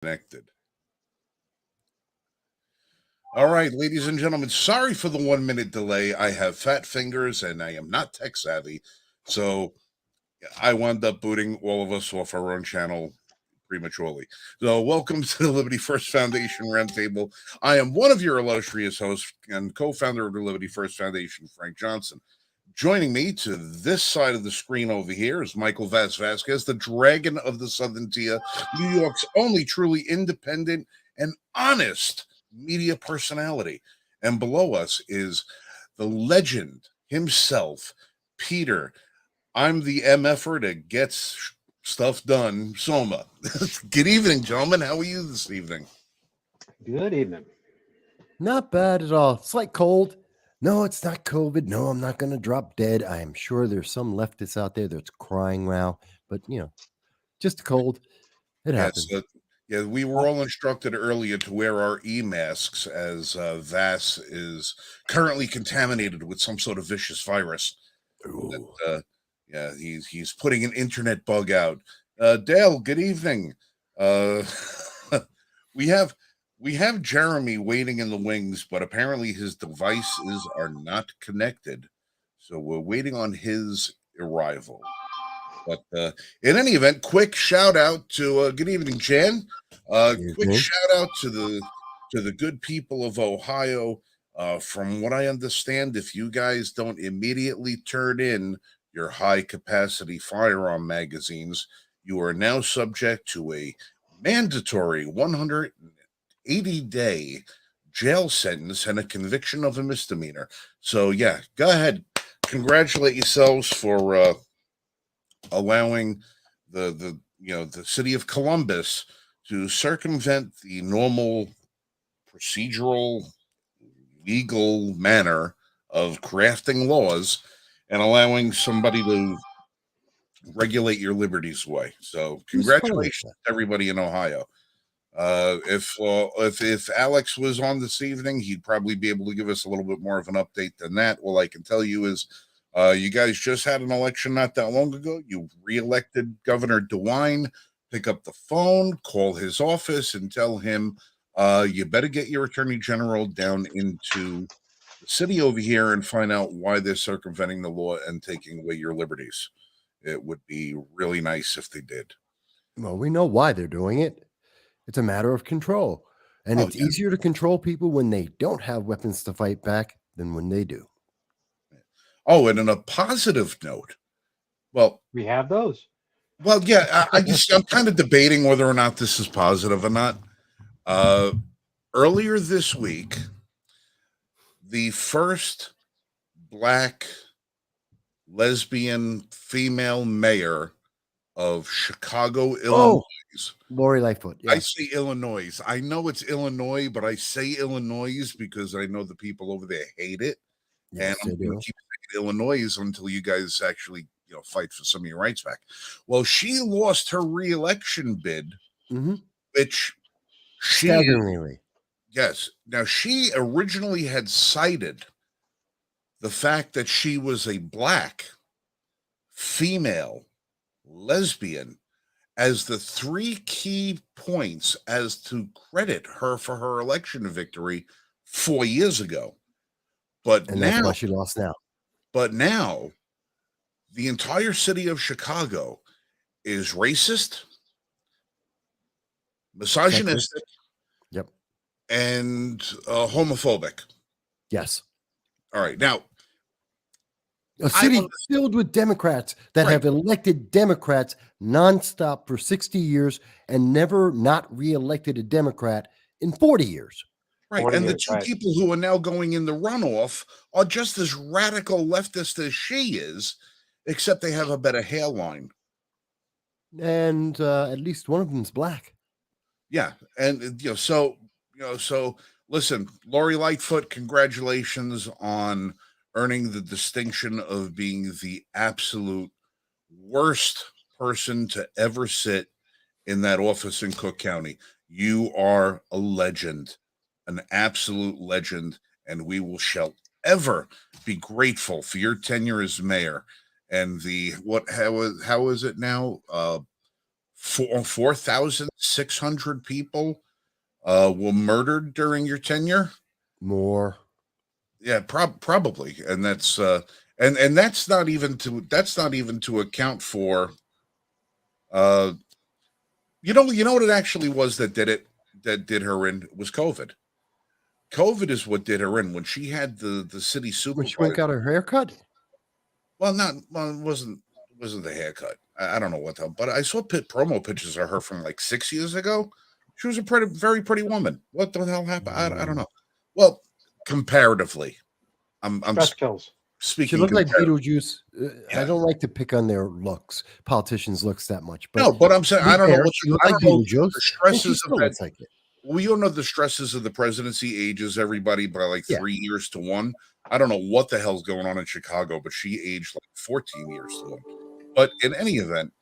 Connected. All right, ladies and gentlemen, sorry for the 1 minute delay. I have fat fingers and I am not tech savvy. So I wound up booting all of us off our own channel prematurely. So, welcome to the Liberty First Foundation Roundtable. I am one of your illustrious hosts and co founder of the Liberty First Foundation, Frank Johnson. Joining me to this side of the screen over here is Michael Vasquez, the dragon of the Southern Tier, New York's only truly independent and honest media personality. And below us is the legend himself, Peter. I'm the MFer that gets stuff done, Soma. Good evening, gentlemen. How are you this evening? Good evening. Not bad at all. Slight cold. No, it's not COVID. No, I'm not going to drop dead. I am sure there's some leftists out there that's crying now, but just a cold. It happens. Yeah, we were all instructed earlier to wear our e-masks as Vass is currently contaminated with some sort of vicious virus. Yeah, he's putting an internet bug out. Dale, good evening. We have Jeremy waiting in the wings, but apparently his devices are not connected, so we're waiting on his arrival. But in any event, quick shout out to good evening, Jan. Quick shout out to the good people of Ohio. From what I understand, if you guys don't immediately turn in your high capacity firearm magazines, you are now subject to a mandatory 180-day jail sentence and a conviction of a misdemeanor. So yeah, go ahead, congratulate yourselves for allowing the city of Columbus to circumvent the normal procedural legal manner of crafting laws and allowing somebody to regulate your liberties away. So congratulations to everybody in Ohio. If Alex was on this evening, he'd probably be able to give us a little bit more of an update than that. All I can tell you is you guys just had an election not that long ago. You reelected Governor DeWine. Pick up the phone, call his office, and tell him you better get your attorney general down into the city over here and find out why they're circumventing the law and taking away your liberties. It would be really nice if they did. Well, we know why they're doing it. It's a matter of control. And it's easier to control people when they don't have weapons to fight back than when they do. Oh, and on a positive note, well, we have those. Well, yeah, I'm kind of debating whether or not this is positive or not. Earlier this week, the first black lesbian female mayor of Chicago, Illinois. Lori Lightfoot. Yes. I say Illinois. I know it's Illinois, but I say Illinois because I know the people over there hate it. Yes, and I'm going to keep saying Illinois until you guys actually fight for some of your rights back. Well, she lost her re-election bid, which staggeringly. Yes. Now, she originally had cited the fact that she was a black female lesbian as the three key points as to credit her for her election victory 4 years ago. And that's why she lost now. But now, the entire city of Chicago is racist, misogynistic, and homophobic. Yes. All right. Now, a city filled with Democrats that have elected Democrats nonstop for 60 years and never not reelected a Democrat in 40 years. Right. And the two people who are now going in the runoff are just as radical leftist as she is, except they have a better hairline. And at least one of them's black. Yeah. And, so listen, Lori Lightfoot, congratulations on earning the distinction of being the absolute worst person to ever sit in that office in Cook County. You are a legend, an absolute legend, and we shall ever be grateful for your tenure as mayor and how is it now? 4,600 people were murdered during your tenure. More. Yeah, probably, and that's and that's not even to account for uh you know what it actually was that did her in was COVID. COVID is what did her in when she had the city When she went supervisor. got her haircut? Well, it wasn't the haircut. I don't know what the, but I saw promo pictures of her from like 6 years ago. She was a very pretty woman. What the hell happened? I don't know. Well, comparatively, I'm Stress kills. She speaking looked like comparatively. Beetlejuice. I Yeah. don't like to pick on their looks, politicians' looks that much, but No, but I'm saying to be I don't know fair, what she looked I like don't know Beetlejuice, the and she stresses of still that. looks like it. We all know the stresses of the presidency ages everybody by like Yeah. 3 years to one. I don't know what the hell's going on in Chicago, but she aged like 14 years to one. But in any event,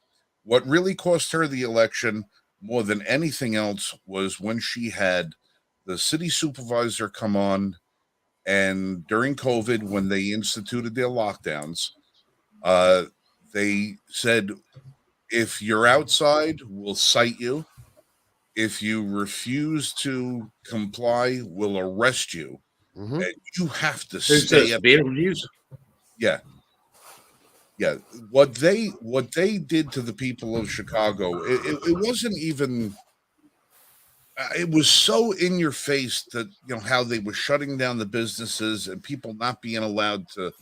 what really cost her the election more than anything else was when she had the city supervisor come on, and during COVID, when they instituted their lockdowns, uh, they said, if you're outside, we'll cite you. If you refuse to comply, we'll arrest you. Hmm. And you have to Who's stay this? at Beetlejuice? yeah, yeah. What they did to the people of Chicago, it wasn't even it was so in your face that how they were shutting down the businesses and people not being allowed to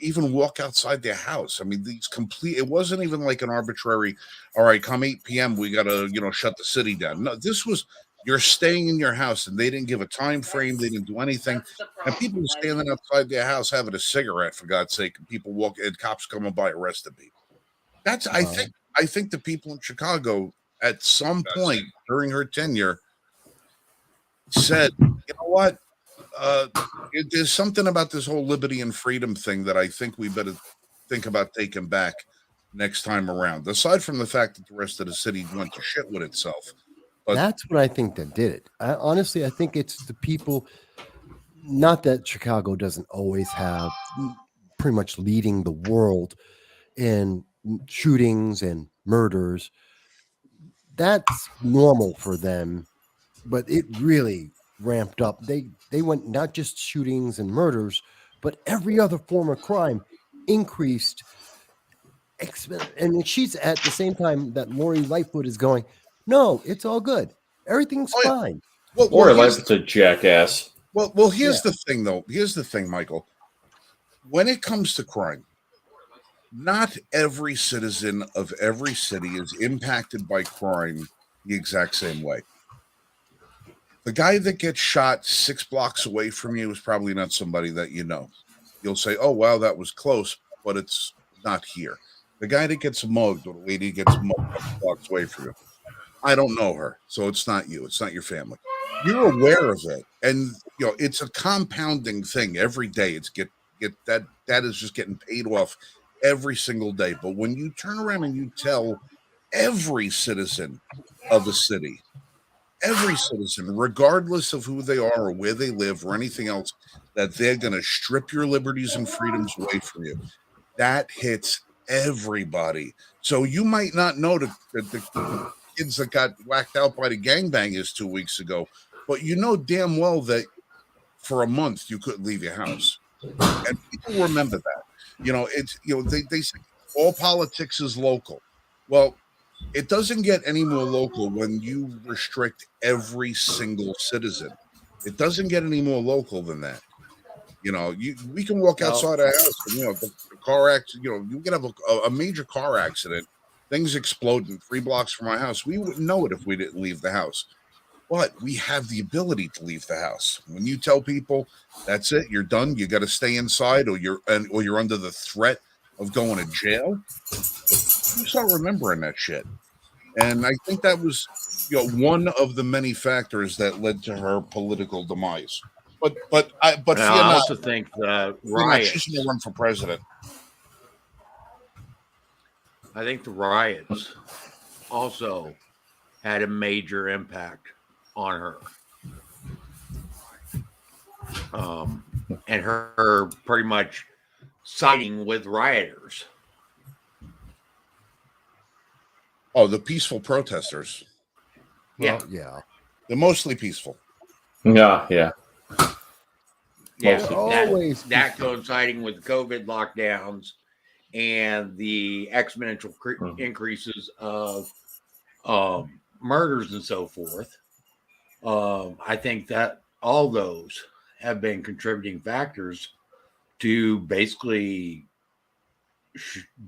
even walk outside their house. I mean, these complete, it wasn't even like an arbitrary, all right, come 8 p.m., we got to, shut the city down. No, this was, you're staying in your house, and they didn't give a time frame. They didn't do anything. And people were standing outside their house having a cigarette, for God's sake, and people walk, and cops coming by arresting people. That's, I think the people in Chicago at some point during her tenure said, you know what? uh, there's something about this whole liberty and freedom thing that I think we better think about taking back next time around. Aside from the fact that the rest of the city went to shit with itself, but That's what I think that did it. Honestly, I think it's the people. Not that Chicago doesn't always have pretty much leading the world in shootings and murders. That's normal for them, but it really ramped up. They went not just shootings and murders, but every other form of crime increased. And she's at the same time that Lori Lightfoot is going, no, it's all good. Everything's oh yeah, fine. Lori Lightfoot's a jackass. here's Yeah. the thing though. Here's the thing, Michael. When it comes to crime, not every citizen of every city is impacted by crime the exact same way. The guy that gets shot 6 blocks away from you is probably not somebody that you know. You'll say, "Oh, wow, that was close," but it's not here. The guy that gets mugged or the lady gets mugged 2 blocks away from you, I don't know her, so it's not you. It's not your family. You're aware of it, and it's a compounding thing every day. It's get that is just getting paid off every single day. But when you turn around and you tell every citizen of a city, every citizen, regardless of who they are or where they live or anything else, that they're going to strip your liberties and freedoms away from you, that hits everybody. So you might not know the kids that got whacked out by the gangbangers 2 weeks ago, but you know damn well that for a month you couldn't leave your house. And people remember that. It's they say all politics is local. Well, it doesn't get any more local when you restrict every single citizen. It doesn't get any more local than that. We can walk No. outside our house and the car accident. You can have a major car accident, things exploding 3 blocks from our house. We wouldn't know it if we didn't leave the house. But we have the ability to leave the house. When you tell people that's it, you're done, you got to stay inside, or you're under the threat of going to jail, you start remembering that shit. And I think that was, one of the many factors that led to her political demise. But fear I not, also think the fear not, she's riots. going to run for president. I think the riots also had a major impact on her. And her pretty much siding with rioters. Oh, the peaceful protesters. Yeah, Well, yeah. They're mostly peaceful. Yeah. yeah. Mostly. Always That peaceful. coinciding with COVID lockdowns and the exponential Mhm. increases of murders and so forth. I think that all those have been contributing factors to basically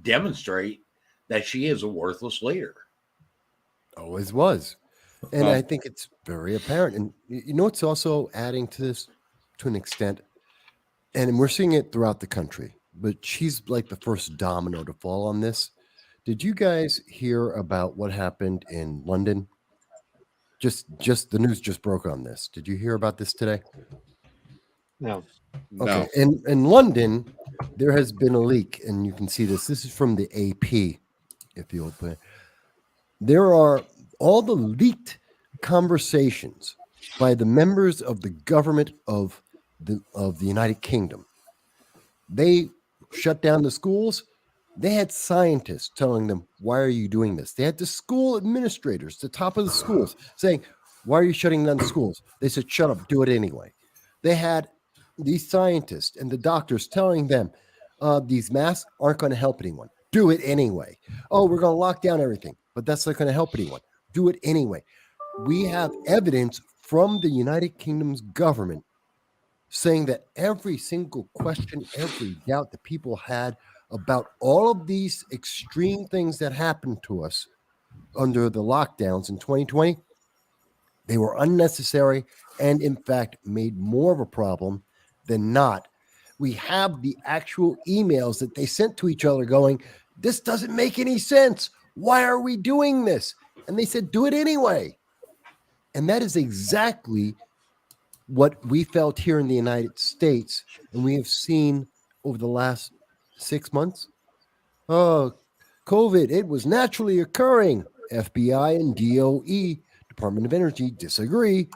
demonstrate that she is a worthless leader. Always was. And Well, I think it's very apparent. And you know what's also adding to this to an extent? And we're seeing it throughout the country, but she's like the first domino to fall on this. Did you guys hear about what happened in London? Just the news just broke on this. Did you hear about this today? No. Okay. No. In London, there has been a leak, and you can see this. This is from the AP, if you open it. There are all the leaked conversations by the members of the government of the United Kingdom. They shut down the schools. They had scientists telling them, "Why are you doing this?" They had the school administrators, the top of the schools, saying, "Why are you shutting down the schools?" They said, "Shut up, do it anyway." They had these scientists and the doctors telling them, "These masks aren't going to help anyone. Do it anyway." "Oh, we're going to lock down everything, but that's not going to help anyone. Do it anyway." We have evidence from the United Kingdom's government saying that every single question, every doubt that people had about all of these extreme things that happened to us under the lockdowns in 2020, they were unnecessary and, in fact, made more of a problem than not. We have the actual emails that they sent to each other going, "This doesn't make any sense. Why are we doing this?" And they said, "Do it anyway." And that is exactly what we felt here in the United States, and we have seen over the last 6 months. Oh, COVID, it was naturally occurring. FBI and DOE, Department of Energy, disagree.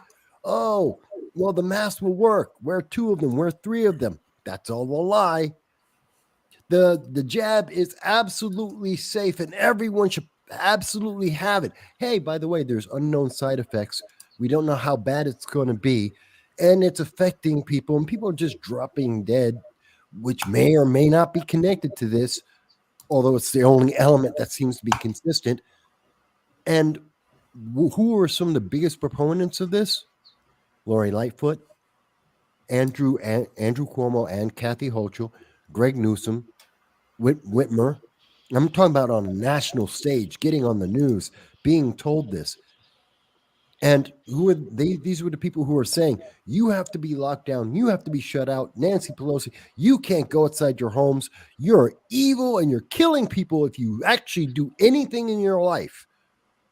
Oh, well, the masks will work. Wear two of them, wear three of them. That's all a lie. The jab is absolutely safe, and everyone should absolutely have it. Hey, by the way, there's unknown side effects. We don't know how bad it's going to be, and it's affecting people, and people are just dropping dead, which may or may not be connected to this, although it's the only element that seems to be consistent. And who are some of the biggest proponents of this? Lori Lightfoot, Andrew Cuomo, and Kathy Hochul, Greg Newsom, Whitmer. I'm talking about on a national stage, getting on the news, being told this. And who are they? These were the people who are saying, "You have to be locked down. You have to be shut out." Nancy Pelosi, "You can't go outside your homes. You're evil and you're killing people if you actually do anything in your life."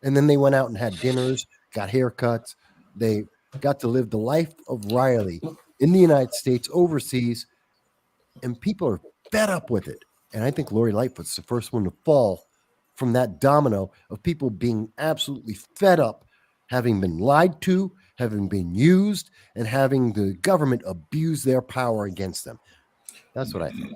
And then they went out and had dinners, got haircuts. They got to live the life of Riley in the United States, overseas, and people are fed up with it. And I think Lori Lightfoot's the first one to fall from that domino of people being absolutely fed up, having been lied to, having been used, and having the government abuse their power against them. That's what I think.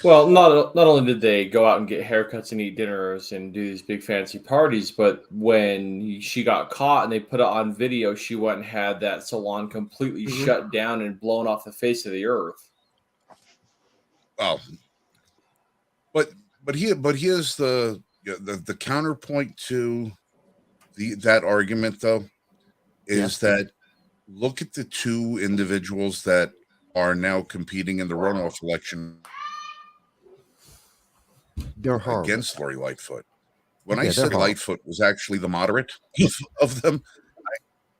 Well, not only did they go out and get haircuts and eat dinners and do these big fancy parties, but when she got caught and they put it on video, she went and had that salon completely Mhm. shut down and blown off the face of the earth. Well, but here's the counterpoint to that argument though is that look at the two individuals that are now competing in the runoff election They're horrible. against Lori Lightfoot. When I Yeah, they're said horrible. Lightfoot was actually the moderate of them,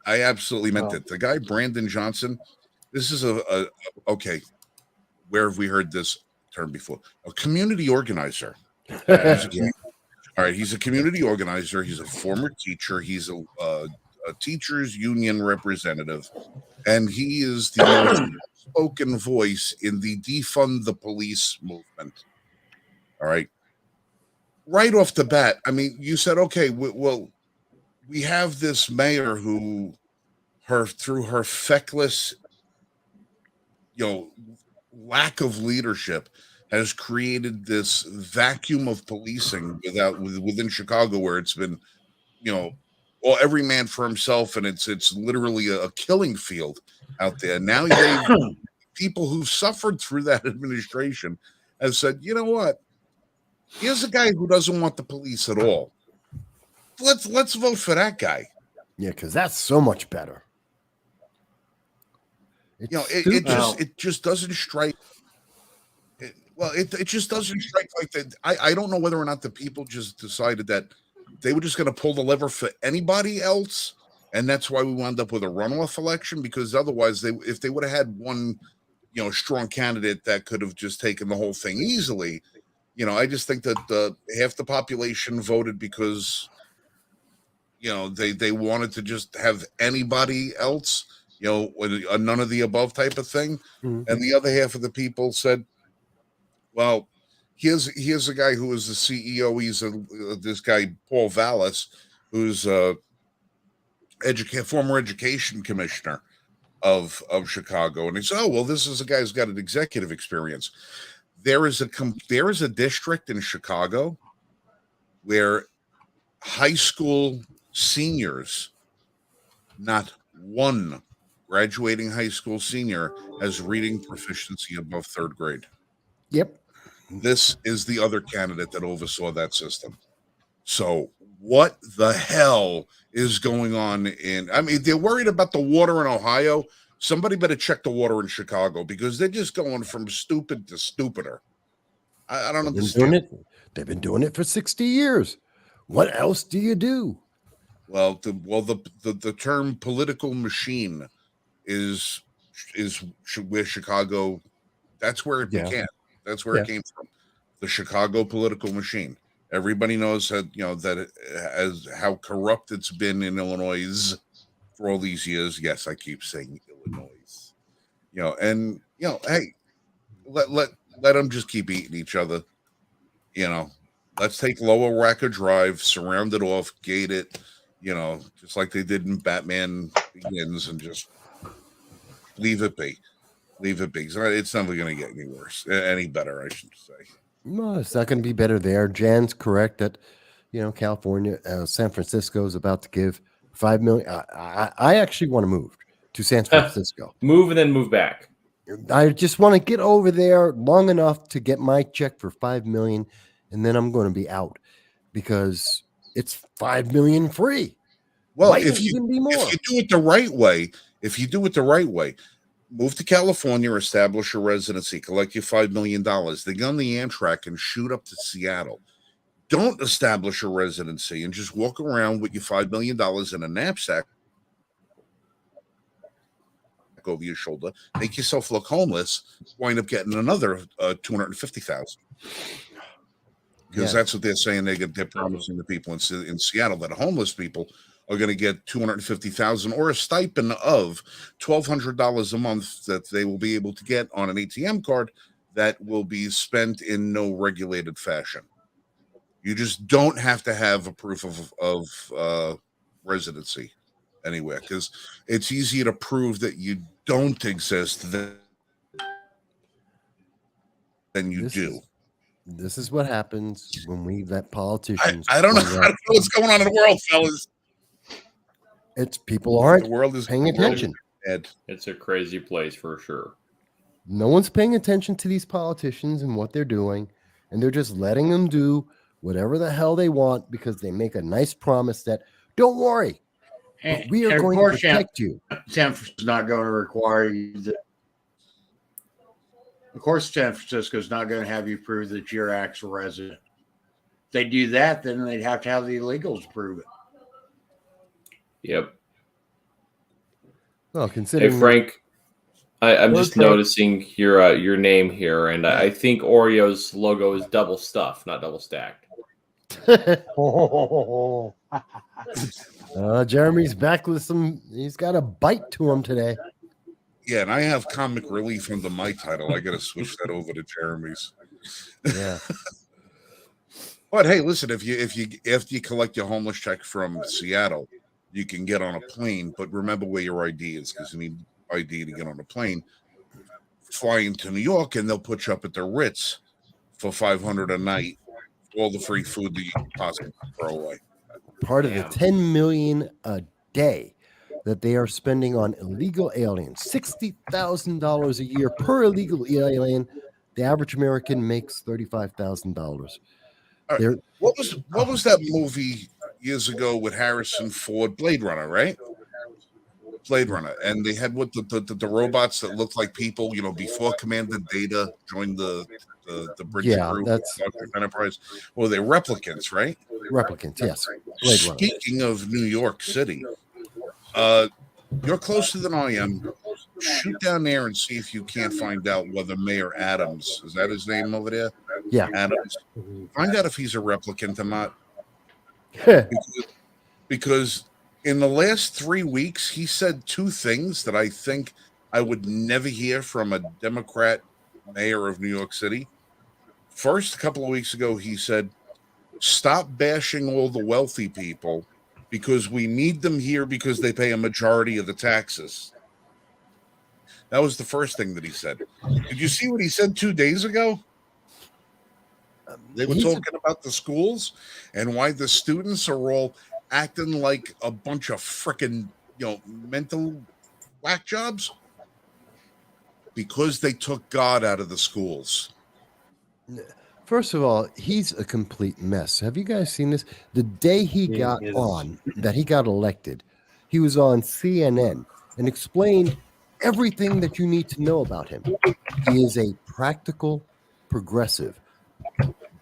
I absolutely meant it. The guy Brandon Johnson, this is a okay. Where have we heard this term before? A community organizer. He's a Yeah. All right, he's a community organizer. He's a former teacher. He's a teachers union representative, and he is the most spoken voice in the defund the police movement. All right, right off the bat, I mean, you said, okay, well, we have this mayor who, through her feckless, lack of leadership, has created this vacuum of policing within Chicago, where it's been, well, every man for himself, and it's literally a killing field out there. Now people who suffered through that administration have said, you know what? Here's a guy who doesn't want the police at all. Let's vote for that guy. Yeah, because that's so much better. It just doesn't strike. It just doesn't strike like that. I don't know whether or not the people just decided that they were just going to pull the lever for anybody else, and that's why we wound up with a runoff election. Because otherwise, if they would have had one, strong candidate that could have just taken the whole thing easily. I just think that half the population voted because, they wanted to just have anybody else, a none of the above type of thing. Mhm. And the other half of the people said, well, here's a guy who is the CEO. He's this guy, Paul Vallis, who's former education commissioner of Chicago. And he said, oh, well, this is a guy who's got an executive experience. There is a district in Chicago where high school seniors, not one graduating high school senior, has reading proficiency above third grade. Yep. This is the other candidate that oversaw that system. So what the hell is going on they're worried about the water in Ohio. Somebody better check the water in Chicago, because they're just going from stupid to stupider. I don't understand. They've been doing it for 60 years. What else do you do? Well, the term political machine is where Chicago, that's where it began. That's where it came from. The Chicago political machine. Everybody knows that, as how corrupt it's been in Illinois for all these years. Yes, I keep saying Illinois. Hey, let them just keep eating each other. Let's take Lower Wacker Drive, surround it off, gate it, just like they did in Batman Begins, and just leave it be. Leave it be. It's never going to get any worse, any better, I should say. No, it's not going to be better there. Jan's correct that, California, San Francisco is about to give $5 million. I actually want to move to San Francisco. Move and then move back. I just want to get over there long enough to get my check for $5 million, and then I'm going to be out, because it's $5 million free. Well, Why if you do it the right way, move to California, establish a residency, collect your $5 million, then get on the Amtrak and shoot up to Seattle. Don't establish a residency and just walk around with your $5 million in a knapsack over your shoulder, make yourself look homeless, wind up getting another $250,000. Because that's what they're saying. They're promising the people in Seattle that homeless people are going to get $250,000 or a stipend of $1,200 a month that they will be able to get on an ATM card that will be spent in no regulated fashion. You just don't have to have a proof of residency anywhere, because it's easier to prove that you don't exist than you do. This is what happens when we let politicians. I don't know what's going on in the world, fellas. It's people aren't the world is paying attention. It's a crazy place for sure. No one's paying attention to these politicians and what they're doing, and they're just letting them do whatever the hell they want, because they make a nice promise that, don't worry, we are going to protect you. San Francisco's not going to require you. Of course, San Francisco is not going to have you prove that you're actual resident. If they do that, then they'd have to have the illegals prove it. Yep. Well, considering, hey Frank, I'm just noticing your name here, and I think Oreo's logo is double stuffed, not double stacked. Jeremy's back with he's got a bite to him today. Yeah, and I have comic relief under my title. I got to switch that over to Jeremy's. Yeah. But hey, listen, if you collect your homeless check from Seattle, you can get on a plane. But remember where your ID is, because you need ID to get on a plane. Fly into New York, and they'll put you up at the Ritz for $500 a night, all the free food that you can possibly throw away. Part of the Damn. 10 million a day that they are spending on illegal aliens, $60,000 a year per illegal alien. The average American makes $35,000. All right. They're What was that movie years ago with Harrison Ford, Blade Runner, right? Blade Runner, and they had what the robots that looked like people, before Commander Data joined the bridge Yeah, group, that's- Star Trek Enterprise. Well, they're replicants, right? replicants, yes. Blade Runner. Speaking of New York City, you're closer than I am. Shoot down there and see if you can't find out whether Mayor Adams, is that his name over there? Yeah. Adams. Find out if he's a replicant or not. Because in the last 3 weeks, he said two things that I think I would never hear from a Democrat mayor of New York City. First, a couple of weeks ago, he said, stop bashing all the wealthy people because we need them here because they pay a majority of the taxes. That was the first thing that he said. Did you see what he said 2 days ago? They were talking about the schools and why the students are all acting like a bunch of frickin', mental whack jobs because they took God out of the schools. First of all, he's a complete mess. Have you guys seen this? The day he got elected, he was on CNN and explained everything that you need to know about him. He is a practical progressive.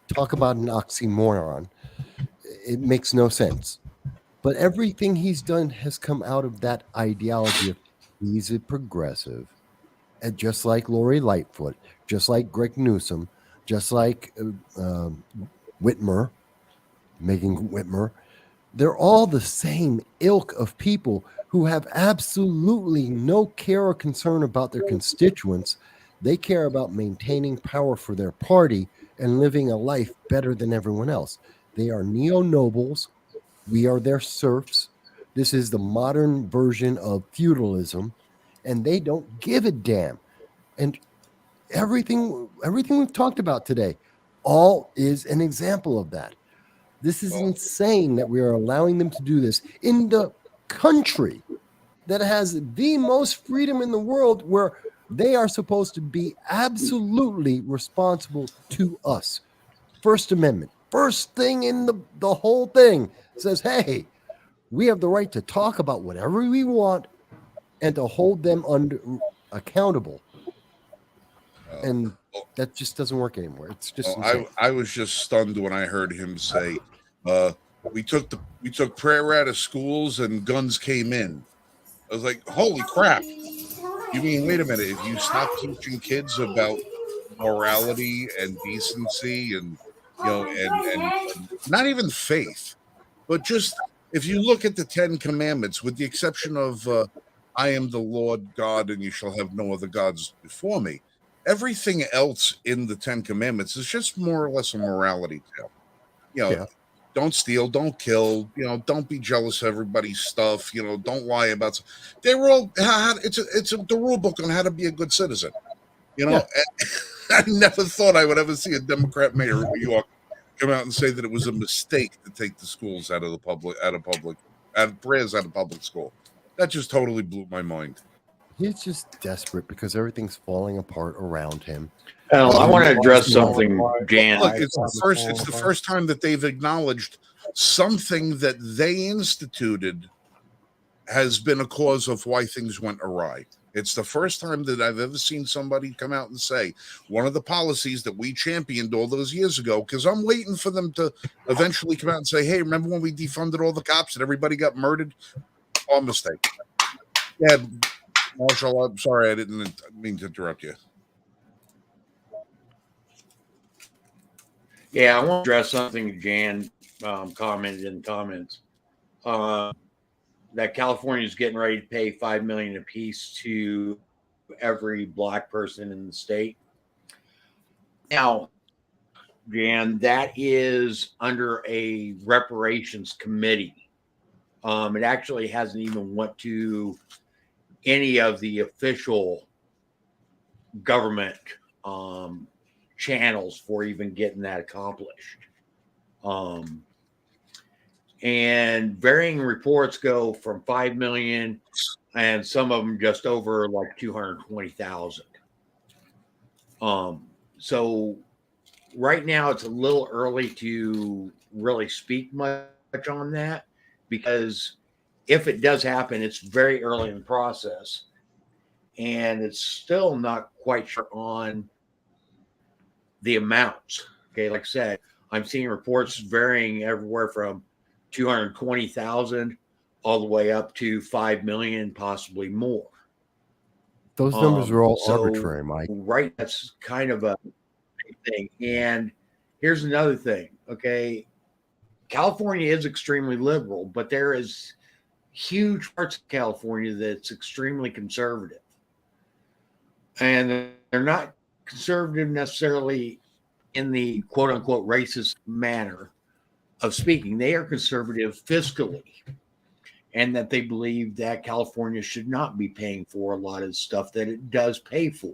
Talk about an oxymoron. It makes no sense. But everything he's done has come out of that ideology of he's a progressive. And just like Lori Lightfoot, just like Greg Newsom, just like Whitmer, Megan Whitmer, they're all the same ilk of people who have absolutely no care or concern about their constituents. They care about maintaining power for their party and living a life better than everyone else. They are neo-nobles. We are their serfs. This is the modern version of feudalism, and they don't give a damn. And everything we've talked about today, all is an example of that. This is insane that we are allowing them to do this in the country that has the most freedom in the world, where they are supposed to be absolutely responsible to us. First Amendment, first thing in the whole thing says, hey, we have the right to talk about whatever we want and to hold them accountable. And that just doesn't work anymore. It's just I was just stunned when I heard him say, we took prayer out of schools and guns came in. I was like, holy crap. You mean, wait a minute, if you stop teaching kids about morality and decency and and not even faith, but just if you look at the 10 commandments, with the exception of I am the Lord God and you shall have no other gods before me, everything else in the 10 commandments is just more or less a morality tale. Don't steal, don't kill, don't be jealous of everybody's stuff, don't lie about stuff. They're all it's the rule book on how to be a good citizen. I never thought I would ever see a Democrat mayor of New York come out and say that it was a mistake to take the schools out of prayers out of public school. That just totally blew my mind. He's just desperate because everything's falling apart around him. I want to address something, Jan. Look, it's the first time that they've acknowledged something that they instituted has been a cause of why things went awry. It's the first time that I've ever seen somebody come out and say one of the policies that we championed all those years ago, because I'm waiting for them to eventually come out and say, hey, remember when we defunded all the cops and everybody got murdered? Our mistake. Yeah, Marshall, I'm sorry, I didn't mean to interrupt you. Yeah, I want to address something Jan commented in comments. That California is getting ready to pay $5 million apiece to every black person in the state. Now, Jan, that is under a reparations committee. It actually hasn't even went to any of the official government channels for even getting that accomplished. And varying reports go from 5 million and some of them just over like 220,000. So right now it's a little early to really speak much on that, because if it does happen, it's very early in the process and it's still not quite sure on the amounts. Okay, like I said, I'm seeing reports varying everywhere from 220,000 all the way up to 5 million, possibly more. Those numbers are all So arbitrary, Mike. right, that's kind of a big thing. And here's another thing. Okay, California is extremely liberal, but there is huge parts of California that's extremely conservative, and they're not conservative necessarily in the quote unquote racist manner of speaking. They are conservative fiscally, and that they believe that California should not be paying for a lot of the stuff that it does pay for.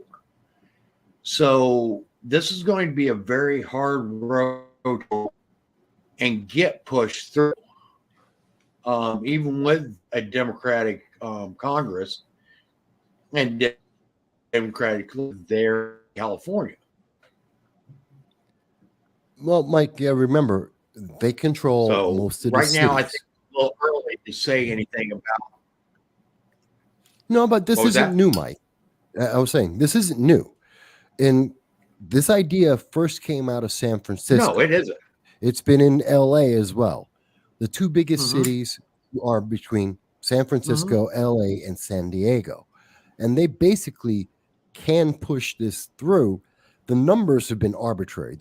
So this is going to be a very hard road and get pushed through, even with a Democratic Congress and Democratic there in California. Well, Mike, yeah, remember, they control So most of the right cities. now, I think it's a little early to say anything about. No, but this What was isn't that? new, Mike. I was saying this isn't new. And this idea first came out of San Francisco. No, it isn't. It's been in LA as well. The two biggest Mhm. cities are between San Francisco, Mm-hmm. LA, and San Diego. And they basically can push this through. The numbers have been arbitrary.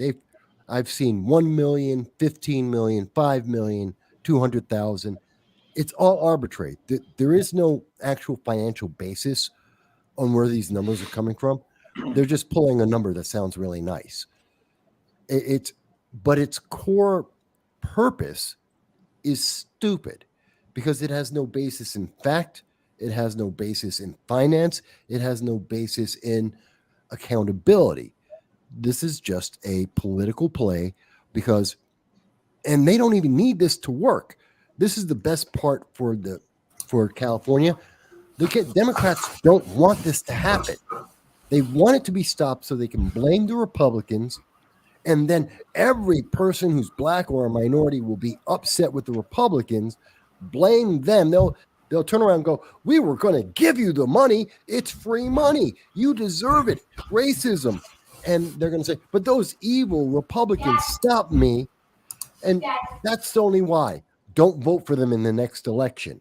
I've seen 1 million, 15 million, 5 million, 200,000. It's all arbitrary. There is no actual financial basis on where these numbers are coming from. They're just pulling a number that sounds really nice. But its core purpose is stupid because it has no basis in fact. It has no basis in finance. It has no basis in accountability. This is just a political play and they don't even need this to work. This is the best part for California. The Democrats don't want this to happen. They want it to be stopped so they can blame the Republicans, and then every person who's black or a minority will be upset with the Republicans, blame them. They'll turn around and go, "We were going to give you the money. It's free money. You deserve it. Racism." And they're going to say, "But those evil Republicans stopped me." And that's only why. Don't vote for them in the next election.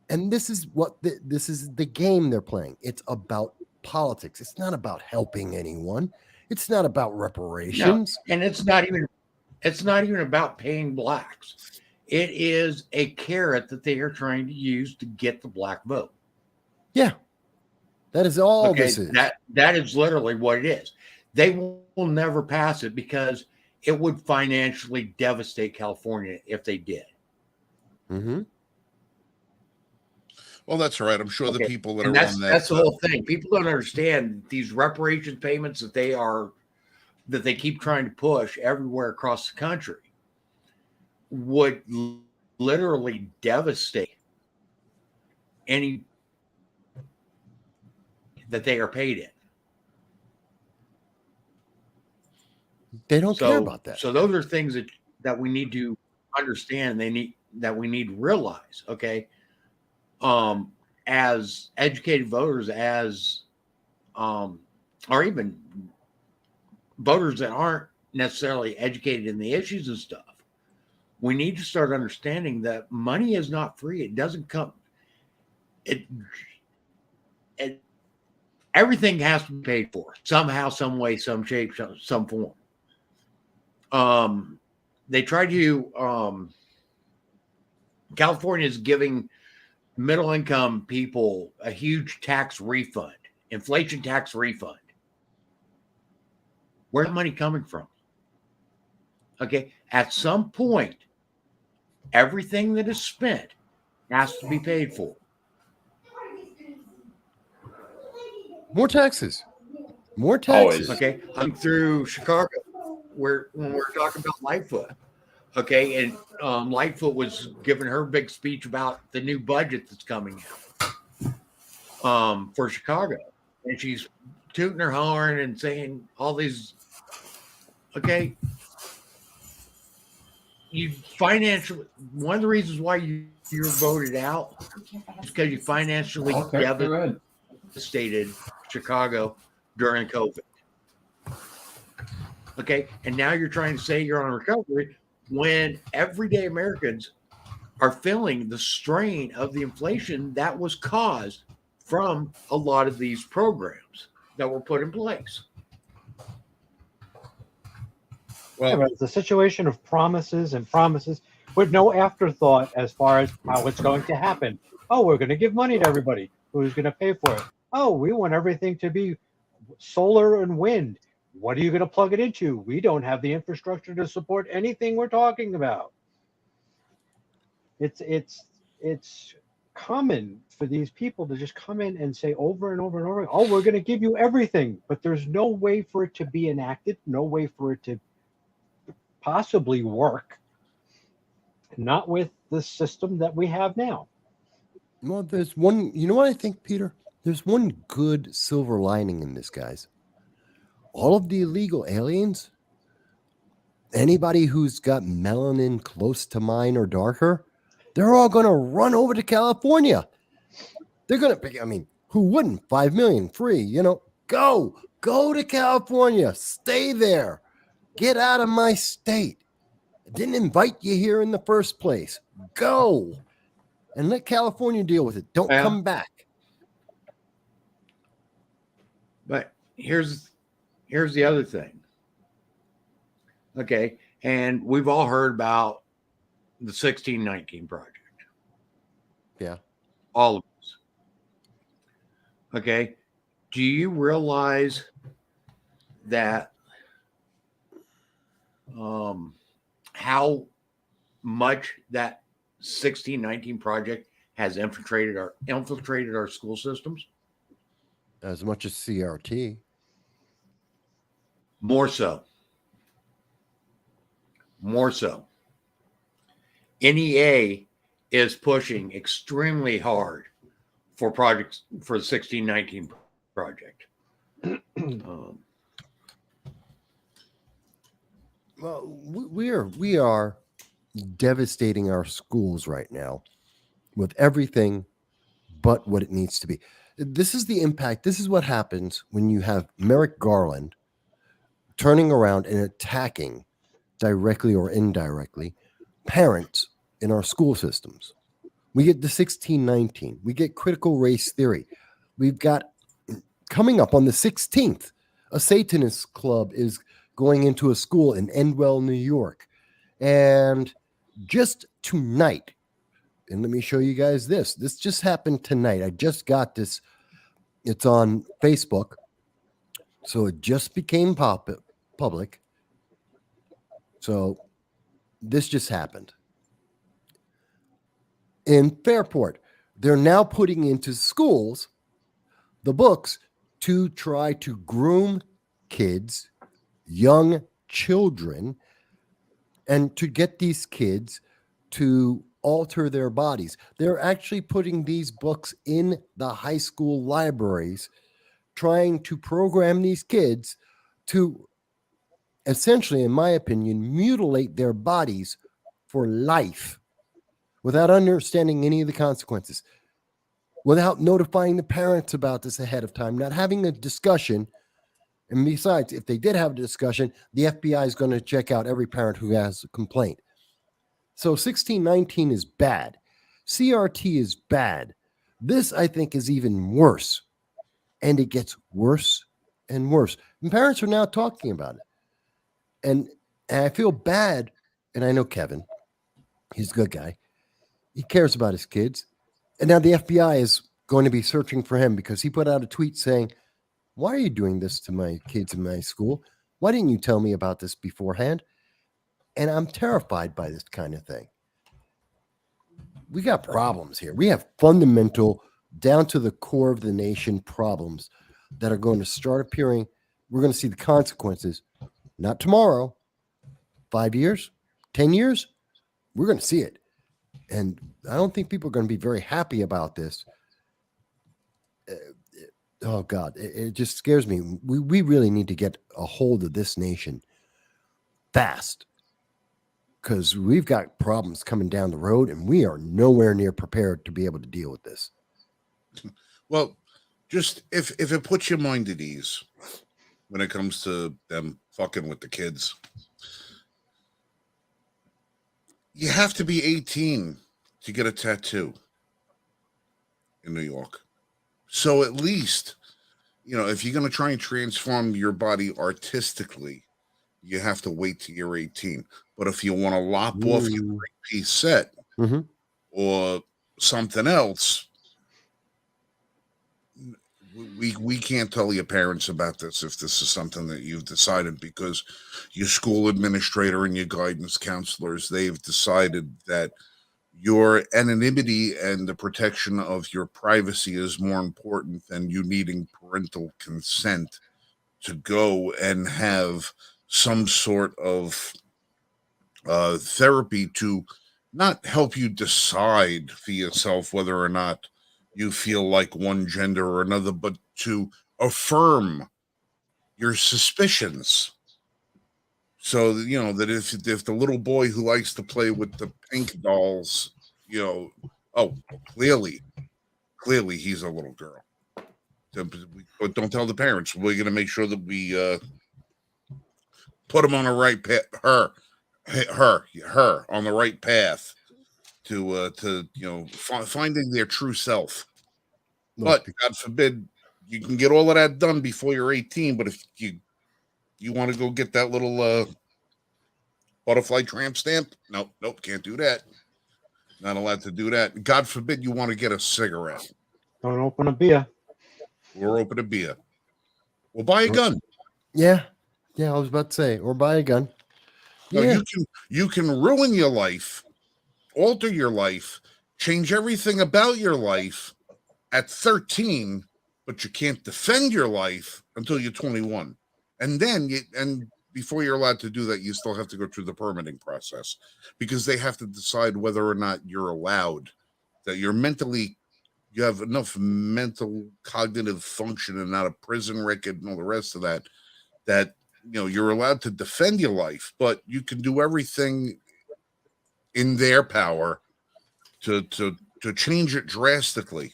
And this is this is the game they're playing. It's about politics. It's not about helping anyone. It's not about reparations. No, and it's not even about paying blacks. It is a carrot that they are trying to use to get the black vote. Yeah. That is all Okay, this is. that is literally what it is. They will never pass it because it would financially devastate California if they did. Mm-hmm. Well, that's all right. I'm sure the people that And are on that. that's the whole thing. People don't understand these reparations payments that they keep trying to push everywhere across the country would literally devastate any that they are paid in. They don't care about that. So those are things that we need to understand. That we need to realize. Okay. As educated voters, or even voters that aren't necessarily educated in the issues and stuff, we need to start understanding that money is not free. It doesn't come. Everything has to be paid for somehow, some way, some shape, some form. They try to. California is giving middle income people a huge tax refund, inflation tax refund. Where's the money coming from? Okay, at some point, everything that is spent has to be paid for. More taxes. More Always. taxes. Okay, I'm through Chicago, where when we're talking about Lightfoot. Okay, and Lightfoot was giving her big speech about the new budget that's coming out for Chicago, and she's tooting her horn and saying all these. Okay, you financially one of the reasons why you're voted out is because you financially Okay, go ahead. devastated Chicago during COVID. Okay, and now you're trying to say you're on recovery when everyday Americans are feeling the strain of the inflation that was caused from a lot of these programs that were put in place. Yeah, Well, but it's a situation of promises and promises with no afterthought as far as how it's going to happen. Oh, we're going to give money to everybody. Who's going to pay for it? Oh, we want everything to be solar and wind. What are you going to plug it into? We don't have the infrastructure to support anything we're talking about. It's common for these people to just come in and say over and over and over, oh, we're going to give you everything, but there's no way for it to be enacted, no way for it to possibly work, not with the system that we have now. Well, there's one, you know what I think, Peter? There's one good silver lining in this, guys. All of the illegal aliens, anybody who's got melanin close to mine or darker, they're all going to run over to California. They're going to, I mean, who wouldn't? 5 million free, go to California, stay there, get out of my state. I didn't invite you here in the first place. Go and let California deal with it. Don't Well, come back. But here's the other thing. Okay, and we've all heard about the 1619 project. Yeah. All of us. Okay. Do you realize that how much that 1619 project has infiltrated our school systems? As much as CRT. More so. NEA is pushing extremely hard for projects for the 1619 project. Well, we are devastating our schools right now with everything but what it needs to be. This is the impact. This is what happens when you have Merrick Garland turning around and attacking directly or indirectly parents in our school systems. We get the 1619. We get critical race theory. We've got coming up on the 16th, a Satanist club is going into a school in Endwell, New York. And just tonight, and let me show you guys this. This just happened tonight. I just got this. It's on Facebook. So it just became public. So this just happened. In Fairport, they're now putting into schools the books to try to groom kids, young children, and to get these kids to alter their bodies. They're actually putting these books in the high school libraries, trying to program these kids to essentially, in my opinion, mutilate their bodies for life without understanding any of the consequences, without notifying the parents about this ahead of time, not having a discussion. And besides, if they did have a discussion, the FBI is going to check out every parent who has a complaint. So 1619 is bad. CRT is bad. This, I think, is even worse. And it gets worse and worse. And parents are now talking about it. And I feel bad. And I know Kevin, he's a good guy. He cares about his kids. And now the FBI is going to be searching for him because he put out a tweet saying, why are you doing this to my kids in my school? Why didn't you tell me about this beforehand? And I'm terrified by this kind of thing. We got problems here. We have fundamental, down to the core of the nation problems that are going to start appearing we're going to see the consequences. Not tomorrow, 5 years, 10 years, we're going to see it. And I don't think people are going to be very happy about this. Oh God, it just scares me. We really need to get a hold of this nation fast, because we've got problems coming down the road and we are nowhere near prepared to be able to deal with this. Well, just if it puts your mind at ease when it comes to them fucking with the kids, you have to be 18 to get a tattoo in New York. So at least, if you're going to try and transform your body artistically, you have to wait till you're 18. But if you want to lop off your three-piece set or something else, we can't tell your parents about this if this is something that you've decided, because your school administrator and your guidance counselors, they've decided that your anonymity and the protection of your privacy is more important than you needing parental consent to go and have some sort of therapy to not help you decide for yourself whether or not you feel like one gender or another, but to affirm your suspicions. So, that if the little boy who likes to play with the pink dolls, clearly he's a little girl. But don't tell the parents. We're going to make sure that we put him on the right path, her on the right path to finding their true self. But God forbid you can get all of that done before you're 18. But if you want to go get that little butterfly tramp stamp, nope, can't do that. Not allowed to do that. God forbid you want to get a cigarette. Don't open a beer. Or open a beer. Or buy a gun. Yeah, I was about to say, or buy a gun. No, Yeah. you can ruin your life, alter your life, change everything about your life at 13, but you can't defend your life until you're 21. And then before you're allowed to do that, you still have to go through the permitting process, because they have to decide whether or not you're allowed, that you have enough mental cognitive function and not a prison record and all the rest of that you're allowed to defend your life, but you can do everything in their power to change it drastically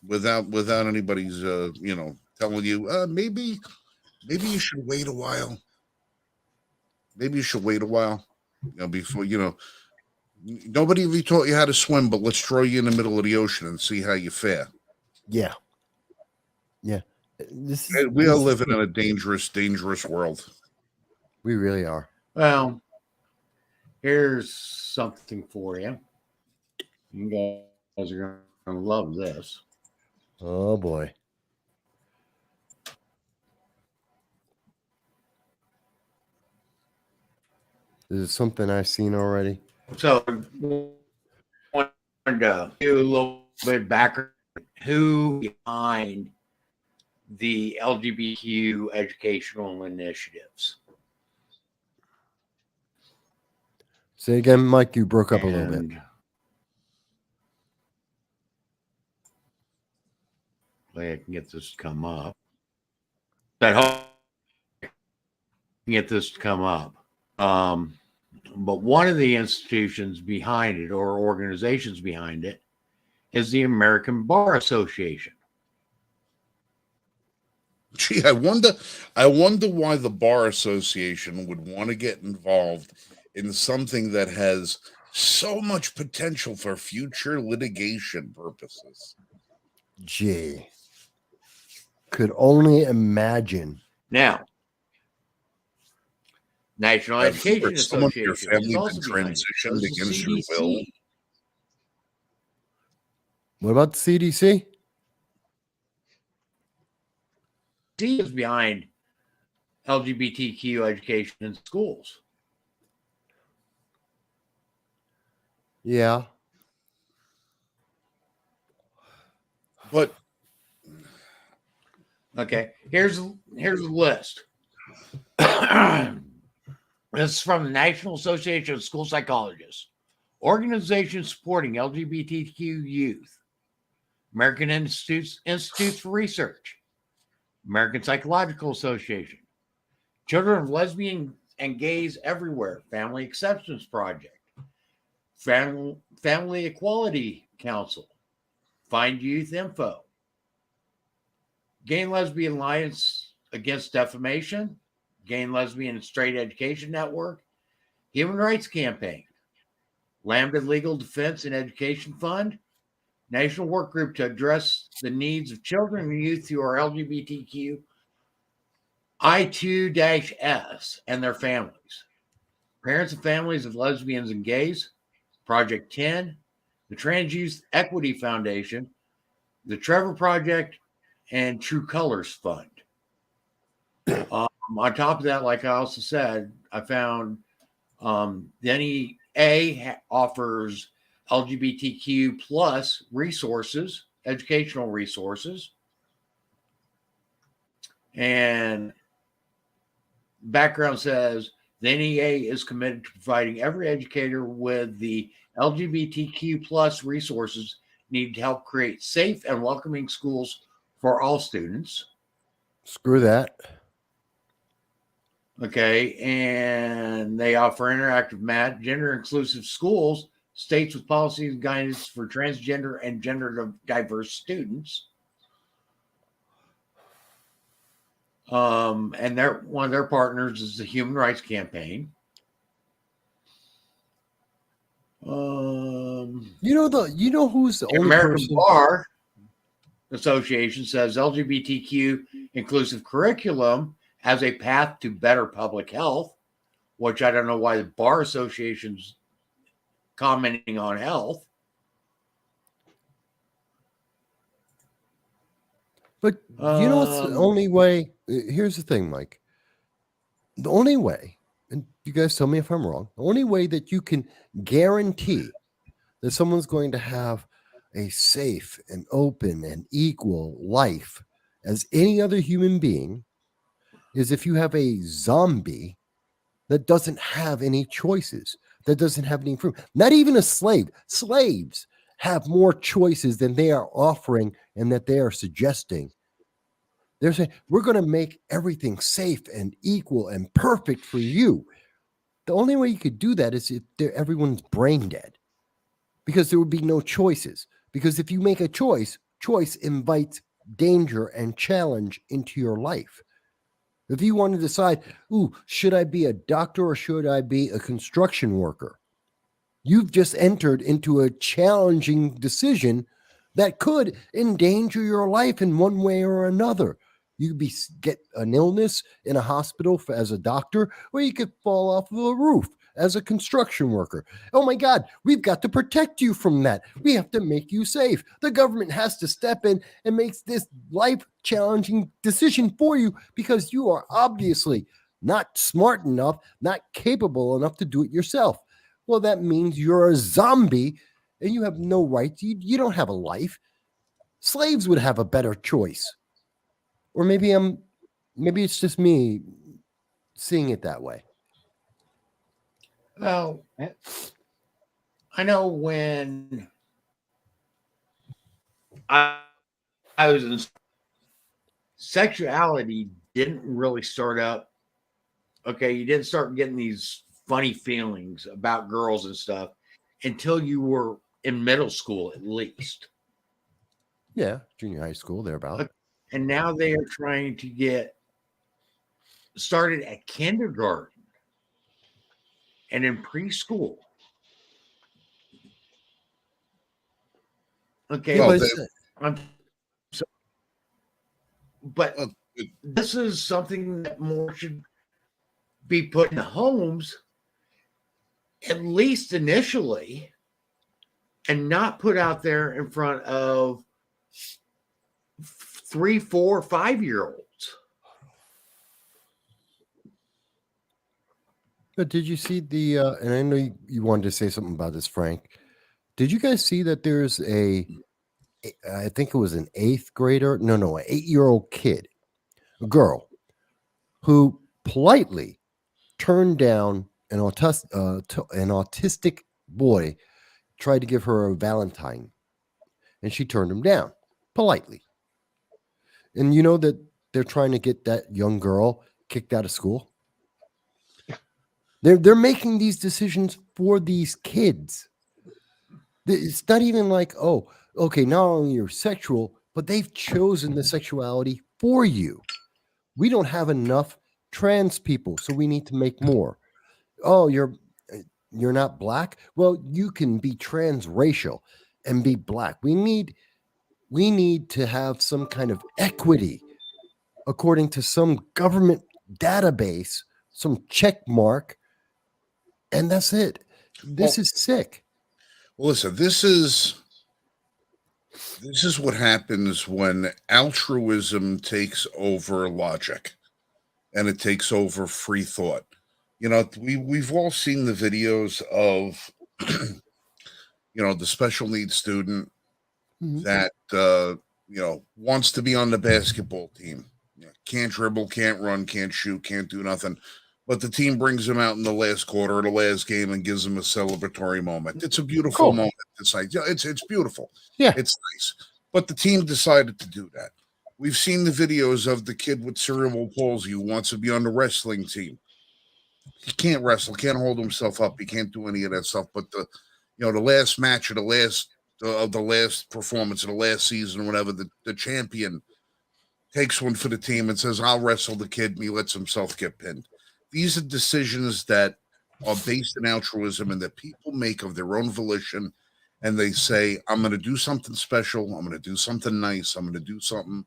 without anybody's telling you maybe you should wait a while. Maybe you should wait a while, before nobody really taught you how to swim, but let's throw you in the middle of the ocean and see how you fare. Yeah. We are living in a dangerous world. We really are. Well, here's something for you. You guys are going to love this. Oh boy. This is something I've seen already. So, I wanted to do a little bit background. Who behind the LGBTQ educational initiatives? Say again, Mike, you broke up a little bit. I can get this to come up. Get this to come up. But one of the institutions behind it, or organizations behind it, is the American Bar Association. Gee, I wonder why the Bar Association would want to get involved in something that has so much potential for future litigation purposes. Gee. Could only imagine. Now, National Education Someone in your Association family is also been behind it. transitioned There's the against your CDC. will. What about the CDC? CDC is behind LGBTQ education in schools. Yeah. But Okay, here's a list. This is from the National Association of School Psychologists, organizations supporting LGBTQ youth, American Institutes for Research, American Psychological Association, Children of Lesbian and Gays Everywhere, Family Acceptance Project, Family Equality Council, Find Youth Info, Gay and Lesbian Alliance Against Defamation, Gay and Lesbian and Straight Education Network, Human Rights Campaign, Lambda Legal Defense and Education Fund, National Work Group to address the needs of children and youth who are LGBTQ I2-S and their families, Parents and Families of Lesbians and Gays, Project 10, the Trans Youth Equity Foundation, the Trevor Project, and True Colors Fund. On top of that, like I also said, I found the NEA offers LGBTQ plus resources, educational resources, and background says the NEA is committed to providing every educator with the LGBTQ plus resources needed to help create safe and welcoming schools for all students. Screw that. Okay, and they offer interactive math, gender inclusive schools, states with policies and guidance for transgender and gender diverse students. And one of their partners is the Human Rights Campaign. You know who's the only American person? Bar Association says LGBTQ inclusive curriculum as a path to better public health, which I don't know why the Bar Association's commenting on health. But you know what's the only way? Here's the thing, Mike. The only way, and you guys tell me if I'm wrong, the only way that you can guarantee that someone's going to have a safe and open and equal life as any other human being is if you have a zombie that doesn't have any choices, that doesn't have any freedom. Not even a slave. Slaves have more choices than they are offering and that they are suggesting. They're saying, we're going to make everything safe and equal and perfect for you. The only way you could do that is if everyone's brain dead, because there would be no choices. Because if you make a choice invites danger and challenge into your life. If you want to decide, should I be a doctor or should I be a construction worker? You've just entered into a challenging decision that could endanger your life in one way or another. You could get an illness in a hospital as a doctor, or you could fall off of a roof as a construction worker. Oh my God, we've got to protect you from that. We have to make you safe. The government has to step in and make this life-challenging decision for you because you are obviously not smart enough, not capable enough to do it yourself. Well, that means you're a zombie and you have no rights. You don't have a life. Slaves would have a better choice. Or maybe it's just me seeing it that way. Well, I know when I was in sexuality didn't really start up. Okay, you didn't start getting these funny feelings about girls and stuff until you were in middle school, at least. Yeah, junior high school, thereabout. And now they are trying to get started at kindergarten and in preschool. Okay, Well, but this is something that more should be put in the homes, at least initially, and not put out there in front of 3, 4, 5-year-olds. But did you see the, and I know you wanted to say something about this, Frank. Did you guys see that there's I think it was an 8th grader? No, an 8-year-old kid a girl who politely turned down an autistic boy, tried to give her a Valentine, and she turned him down politely. And you know that they're trying to get that young girl kicked out of school. They're making these decisions for these kids. It's not even like, oh, okay, not only you're sexual, but they've chosen the sexuality for you. We don't have enough trans people, so we need to make more. Oh, you're not black? Well, you can be transracial and be black. We need to have some kind of equity according to some government database, some check mark, and that's it. This Well, is sick. listen, this is what happens when altruism takes over logic and it takes over free thought. You know, we've all seen the videos of the special needs student Mhm. that wants to be on the basketball team. Can't dribble, can't run, can't shoot, can't do nothing. But the team brings him out in the last quarter of the last game and gives him a celebratory moment. It's a beautiful Cool. moment. It's like, yeah, it's beautiful. Yeah. It's nice. But the team decided to do that. We've seen the videos of the kid with cerebral palsy who wants to be on the wrestling team. He can't wrestle, can't hold himself up, he can't do any of that stuff. But the last match of the last performance of the last season, whatever, the champion takes one for the team and says, "I'll wrestle the kid," and he lets himself get pinned. These are decisions that are based in altruism and that people make of their own volition, and they say, "I'm going to do something special. I'm going to do something nice. I'm going to do something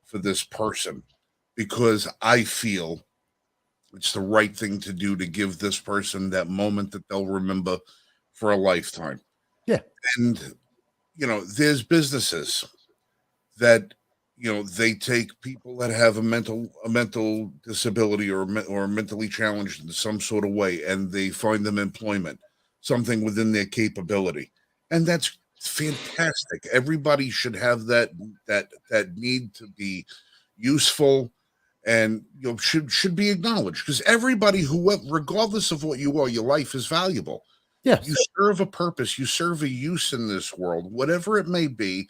for this person because I feel it's the right thing to do to give this person that moment that they'll remember for a lifetime." Yeah. And there's businesses that they take people that have a mental disability or mentally challenged in some sort of way, and they find them employment, something within their capability, and that's fantastic. Everybody should have that need to be useful, and should be acknowledged, because everybody, who, regardless of what you are, your life is valuable. Yes. You serve a purpose, you serve a use in this world, whatever it may be.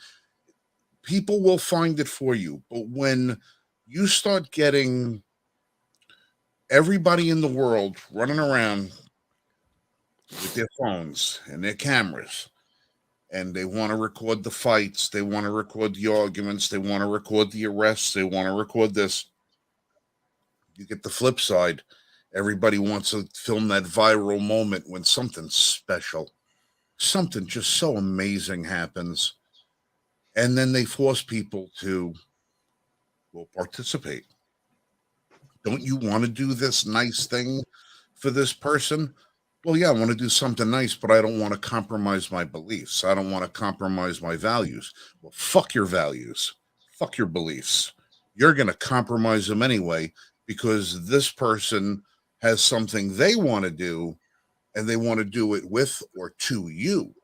People will find it for you. But when you start getting everybody in the world running around with their phones and their cameras, and they want to record the fights, they want to record the arguments, they want to record the arrests, they want to record this, you get the flip side. Everybody wants to film that viral moment when something special, something just so amazing happens. And then they force people to participate. Don't you want to do this nice thing for this person? Well, yeah, I want to do something nice, but I don't want to compromise my beliefs. I don't want to compromise my values. Well, fuck your values. Fuck your beliefs. You're going to compromise them anyway, because this person has something they want to do, and they want to do it with or to you,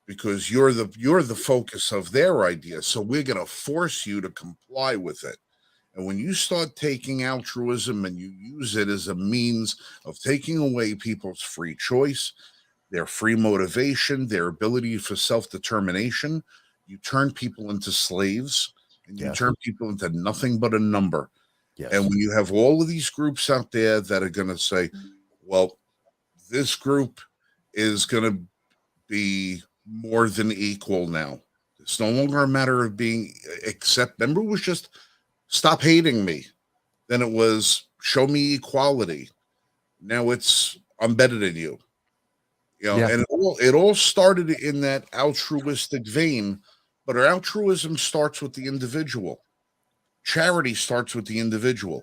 because you're the focus of their idea. So we're going to force you to comply with it. And when you start taking altruism and you use it as a means of taking away people's free choice, their free motivation, their ability for self-determination, you turn people into slaves, and you Yes. turn people into nothing but a number. Yes. And when you have all of these groups out there that are going to say, well, this group is going to be more than equal now. It's no longer a matter of being accept. Remember, it was just stop hating me. Then it was show me equality. Now it's I'm better than you. Yeah. And it all started in that altruistic vein, but our altruism starts with the individual. Charity starts with the individual.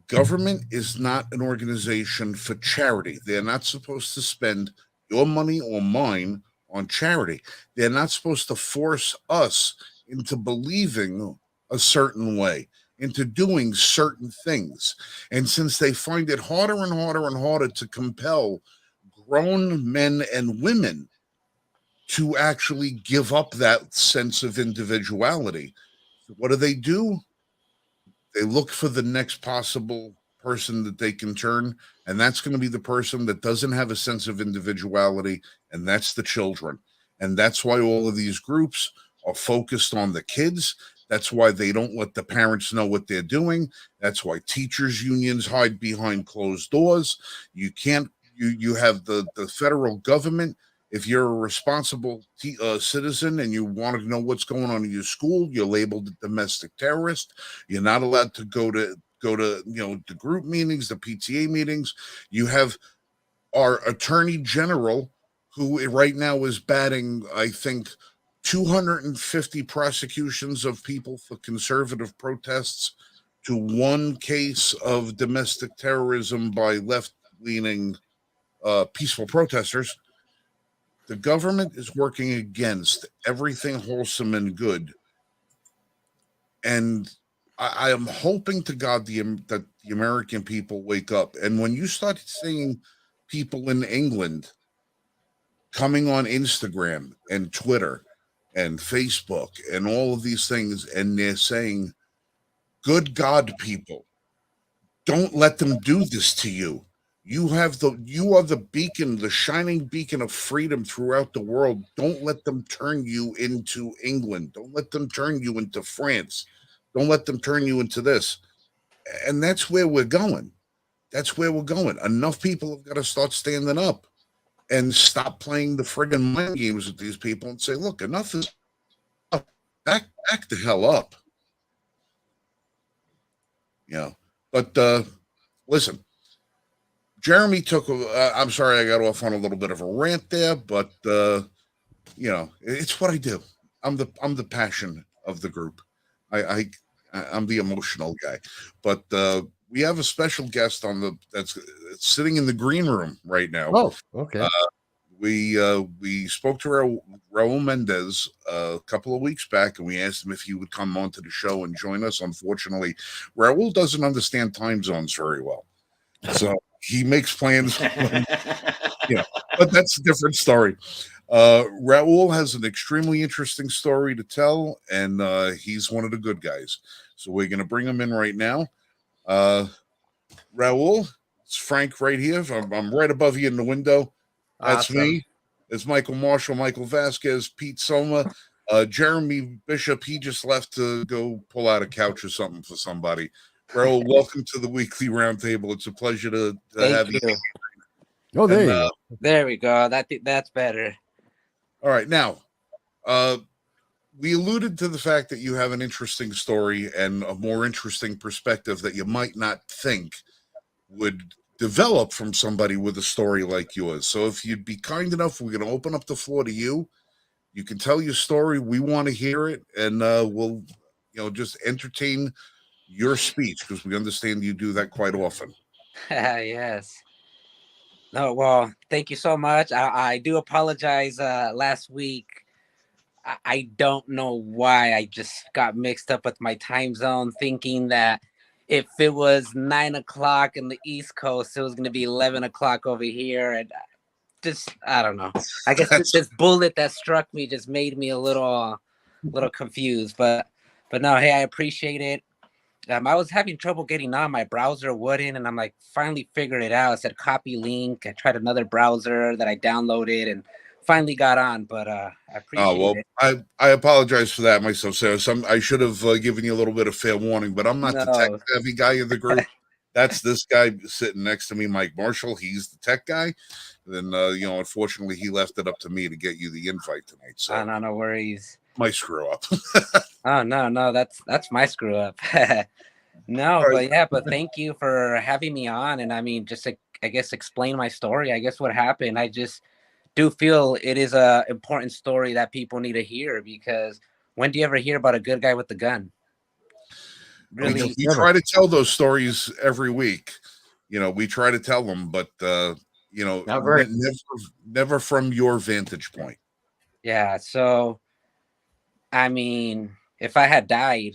Government is not an organization for charity. They're not supposed to spend your money or mine on charity. They're not supposed to force us into believing a certain way, into doing certain things. And since they find it harder and harder and harder to compel grown men and women to actually give up that sense of individuality, what do? They look for the next possible person that they can turn, and that's going to be the person that doesn't have a sense of individuality, and that's the children. And that's why all of these groups are focused on the kids. That's why they don't let the parents know what they're doing. That's why teachers unions hide behind closed doors. You can't you have the federal government. If you're a responsible citizen and you want to know what's going on in your school, you're labeled a domestic terrorist. You're not allowed to go to the group meetings, the PTA meetings. You have our attorney general, who right now is batting, I think, 250 prosecutions of people for conservative protests to one case of domestic terrorism by left-leaning peaceful protesters. The government is working against everything wholesome and good, and I am hoping to God that the American people wake up. And when you start seeing people in England coming on Instagram and Twitter and Facebook and all of these things, and they're saying, "Good God, people, don't let them do this to you. You are the beacon, the shining beacon of freedom throughout the world. Don't let them turn you into England. Don't let them turn you into France. Don't let them turn you into this." And that's where we're going. That's where we're going. Enough people have got to start standing up and stop playing the friggin' mind games with these people and say, "Look, enough is enough. Back the hell up." You know. But listen, Jeremy took. I'm sorry, I got off on a little bit of a rant there, but it's what I do. I'm the passion of the group. I'm the emotional guy, but we have a special guest that's sitting in the green room right now. Oh, okay. We spoke to Raul Mendez a couple of weeks back, and we asked him if he would come onto the show and join us. Unfortunately, Raul doesn't understand time zones very well, so he makes plans. But that's a different story. Raul has an extremely interesting story to tell, and he's one of the good guys. So we're going to bring him in right now. Raul, it's Frank right here. I'm right above you in the window. That's Awesome. me. It's Michael Marshall, Michael Vasquez, Pete Soma, Jeremy Bishop. He just left to go pull out a couch or something for somebody. Raul, welcome to the weekly roundtable. It's a pleasure to have Thank you. Oh, there And, you go. There we go. That's better. All right. Now, we alluded to the fact that you have an interesting story and a more interesting perspective that you might not think would develop from somebody with a story like yours. So if you'd be kind enough, we're going to open up the floor to you. You can tell your story. We want to hear it, and we'll, just entertain your speech because we understand you do that quite often. Yes. No, well, thank you so much. I do apologize. Last week, I don't know why I just got mixed up with my time zone, thinking that if it was 9 o'clock in the East Coast, it was going to be 11 o'clock over here. And I don't know. I guess this bullet that struck me just made me a little confused. But no, hey, I appreciate it. I was having trouble getting on. My browser wouldn't, and I'm like, finally figured it out. I said copy link. I tried another browser that I downloaded and finally got on. But I appreciate it. I apologize for that myself, Sarah. I should have given you a little bit of fair warning, but I'm not the tech savvy guy in the group. That's this guy sitting next to me, Mike Marshall. He's the tech guy. Then unfortunately, he left it up to me to get you the invite tonight. So no worries. My screw up. Oh no, that's my screw up. No, but thank you for having me on. And I mean, just to, I guess, explain my story. I guess what happened. I just do feel it is a important story that people need to hear, because when do you ever hear about a good guy with the gun? Really, we try to tell those stories every week. We try to tell them, but never from your vantage point. Yeah. So, I mean, if I had died,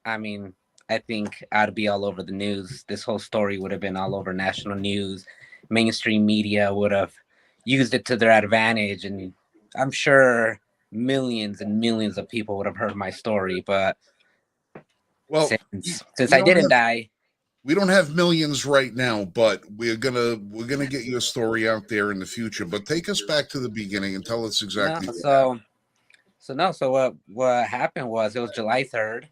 I mean, I think I'd be all over the news. This whole story would have been all over national news. Mainstream media would have used it to their advantage, and I'm sure millions and millions of people would have heard my story. But Well, since we I don't didn't have die. we don't have millions right now, but we're gonna get your story out there in the future. But take us back to the beginning and tell us No, exactly what happened. so what happened was it was July 3rd.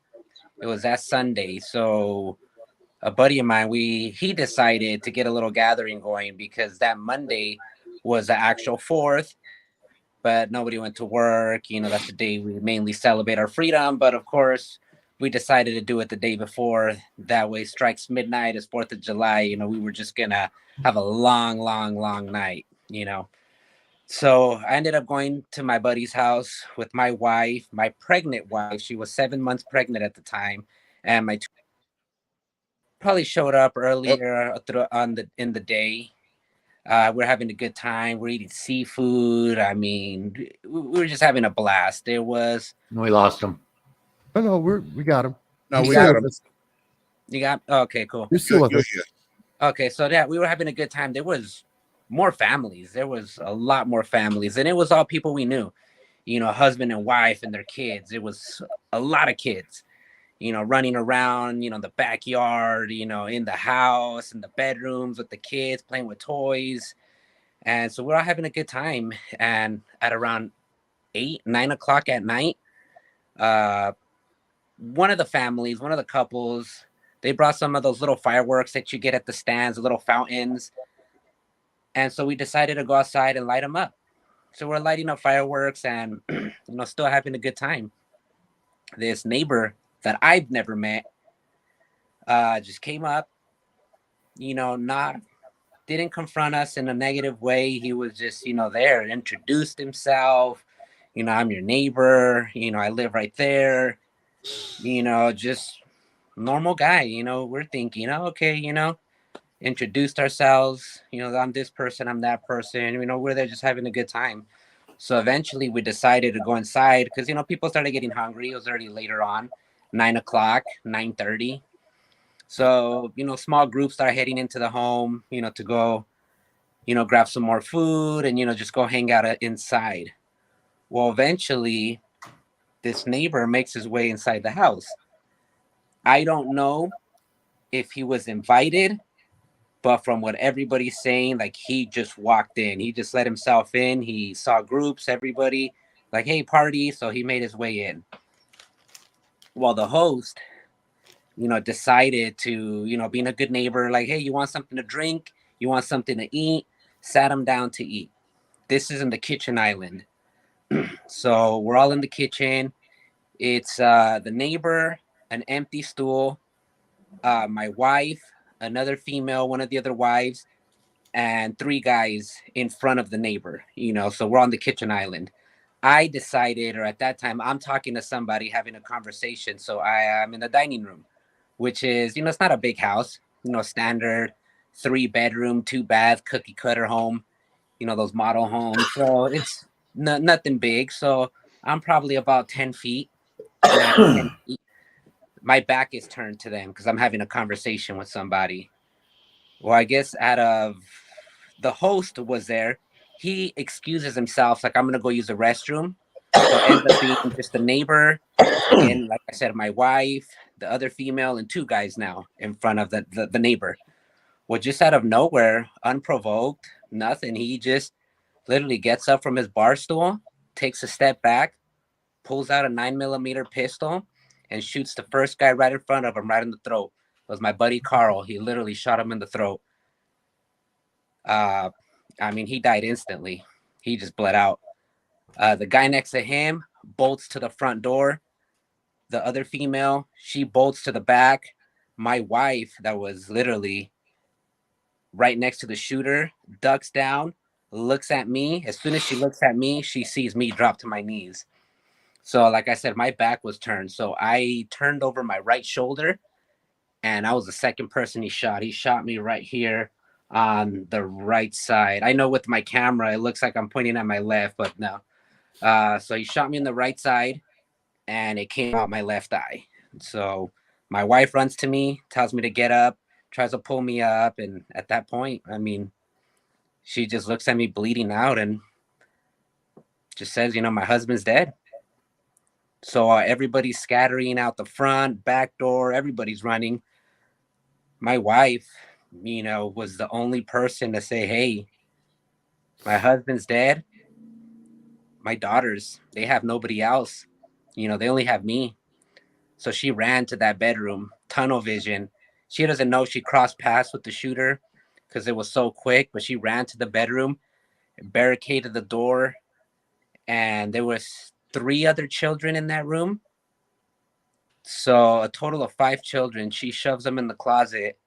It was that Sunday. So a buddy of mine, he decided to get a little gathering going because that Monday was the actual 4th, but nobody went to work. That's the day we mainly celebrate our freedom. But of course, we decided to do it the day before. That way, strikes midnight is 4th of July. We were just gonna have a long, long, long night. So I ended up going to my buddy's house with my wife, my pregnant wife. She was 7 months pregnant at the time, and my probably showed up Oh, earlier in the day. We're having a good time. We're eating seafood. I mean, we were just having a blast. There was We lost him. Oh no, we got him. no, You're we still got with him. us. you got okay, cool. You're still with You're us. here. Okay, so yeah, we were having a good time. There was more families. There was a lot more families, and it was all people we knew. Husband and wife and their kids. It was a lot of kids. Running around, the backyard, in the house, in the bedrooms with the kids, playing with toys. And so we're all having a good time. And at around 8, 9 o'clock at night, uh, one of the families, one of the couples, they brought some of those little fireworks that you get at the stands, the little fountains. And so we decided to go outside and light them up. So we're lighting up fireworks and, still having a good time. This neighbor that I've never met just came up, not didn't confront us in a negative way. He was just, there, introduced himself. I'm your neighbor. I live right there. Just normal guy. We're thinking, oh, okay, introduced ourselves. I'm this person, I'm that person. We're there just having a good time. So eventually we decided to go inside because, people started getting hungry. It was already later on, 9 o'clock, 9:30. So, small groups started heading into the home, to go, grab some more food and, just go hang out inside. Well, eventually this neighbor makes his way inside the house. I don't know if he was invited, but from what everybody's saying, like he just walked in. He just let himself in. He saw groups, everybody like, hey, party. So he made his way in. Well, the host, decided to, being a good neighbor, like, hey, you want something to drink? You want something to eat? Sat him down to eat. This is in the kitchen island. So we're all in the kitchen. It's the neighbor, an empty stool, my wife, another female, one of the other wives, and 3 guys in front of the neighbor, so we're on the kitchen island. I decided, or at that time, I'm talking to somebody having a conversation. So I am in the dining room, which is, it's not a big house, standard 3-bedroom, 2-bath, cookie cutter home, those model homes. So it's nothing big. So I'm probably about 10 feet, 10 feet. My back is turned to them because I'm having a conversation with somebody. Well, I guess out of the host was there, he excuses himself, like, I'm going to go use the restroom. So it ends up being just the neighbor. Again, like I said, my wife, the other female, and 2 guys now in front of the neighbor. Well, just out of nowhere, unprovoked, nothing. He just literally gets up from his bar stool, takes a step back, pulls out a 9mm pistol, and shoots the first guy right in front of him, right in the throat. It was my buddy Carl. He literally shot him in the throat. He died instantly. He just bled out. The guy next to him bolts to the front door. The other female, she bolts to the back. My wife, that was literally right next to the shooter, ducks down, looks at me. As soon as she looks at me, she sees me drop to my knees. So, like I said, my back was turned. So I turned over my right shoulder, and I was the second person he shot. He shot me right here on the right side. I know with my camera, it looks like I'm pointing at my left, but no. So he shot me in the right side, and it came out my left eye. So my wife runs to me, tells me to get up, tries to pull me up. And at that point, she just looks at me bleeding out and just says, my husband's dead. So everybody's scattering out the front, back door, everybody's running. My wife, was the only person to say, hey, my husband's dead. My daughters, they have nobody else. They only have me. So she ran to that bedroom, tunnel vision. She doesn't know she crossed paths with the shooter because it was so quick, but she ran to the bedroom, barricaded the door, and there was 3 other children in that room. So a total of 5 children. She shoves them in the closet,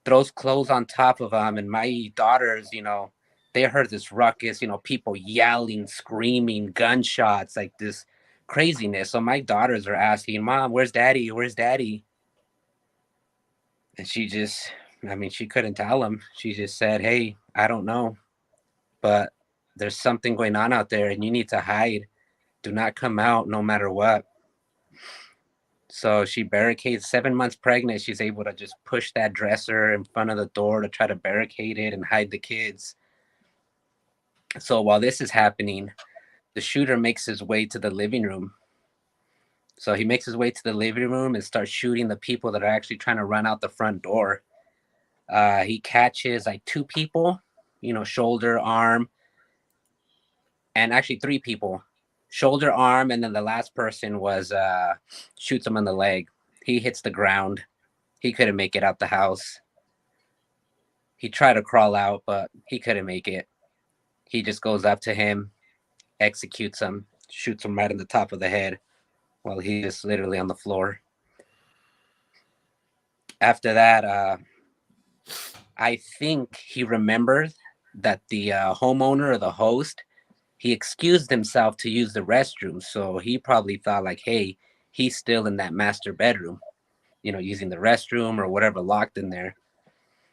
throws clothes on top of them, and my daughters, they heard this ruckus, people yelling, screaming, gunshots, like this craziness. So my daughters are asking, Mom, where's Daddy? Where's Daddy? And she couldn't tell them. She just said, hey, I don't know, but there's something going on out there and you need to hide. Do not come out no matter what. So she barricades, 7 months pregnant. She's able to just push that dresser in front of the door to try to barricade it and hide the kids. So while this is happening, the shooter makes his way to the living room. So he makes his way to the living room and starts shooting the people that are actually trying to run out the front door. He catches like 2 people, shoulder, arm, and actually 3 people, shoulder, arm, and then the last person was shoots him in the leg. He hits the ground. He couldn't make it out the house. He tried to crawl out, but he couldn't make it. He just goes up to him, executes him, shoots him right in the top of the head while he's just literally on the floor. After that, I think he remembered that the homeowner or the host, he excused himself to use the restroom. So he probably thought like, hey, he's still in that master bedroom, using the restroom or whatever locked in there.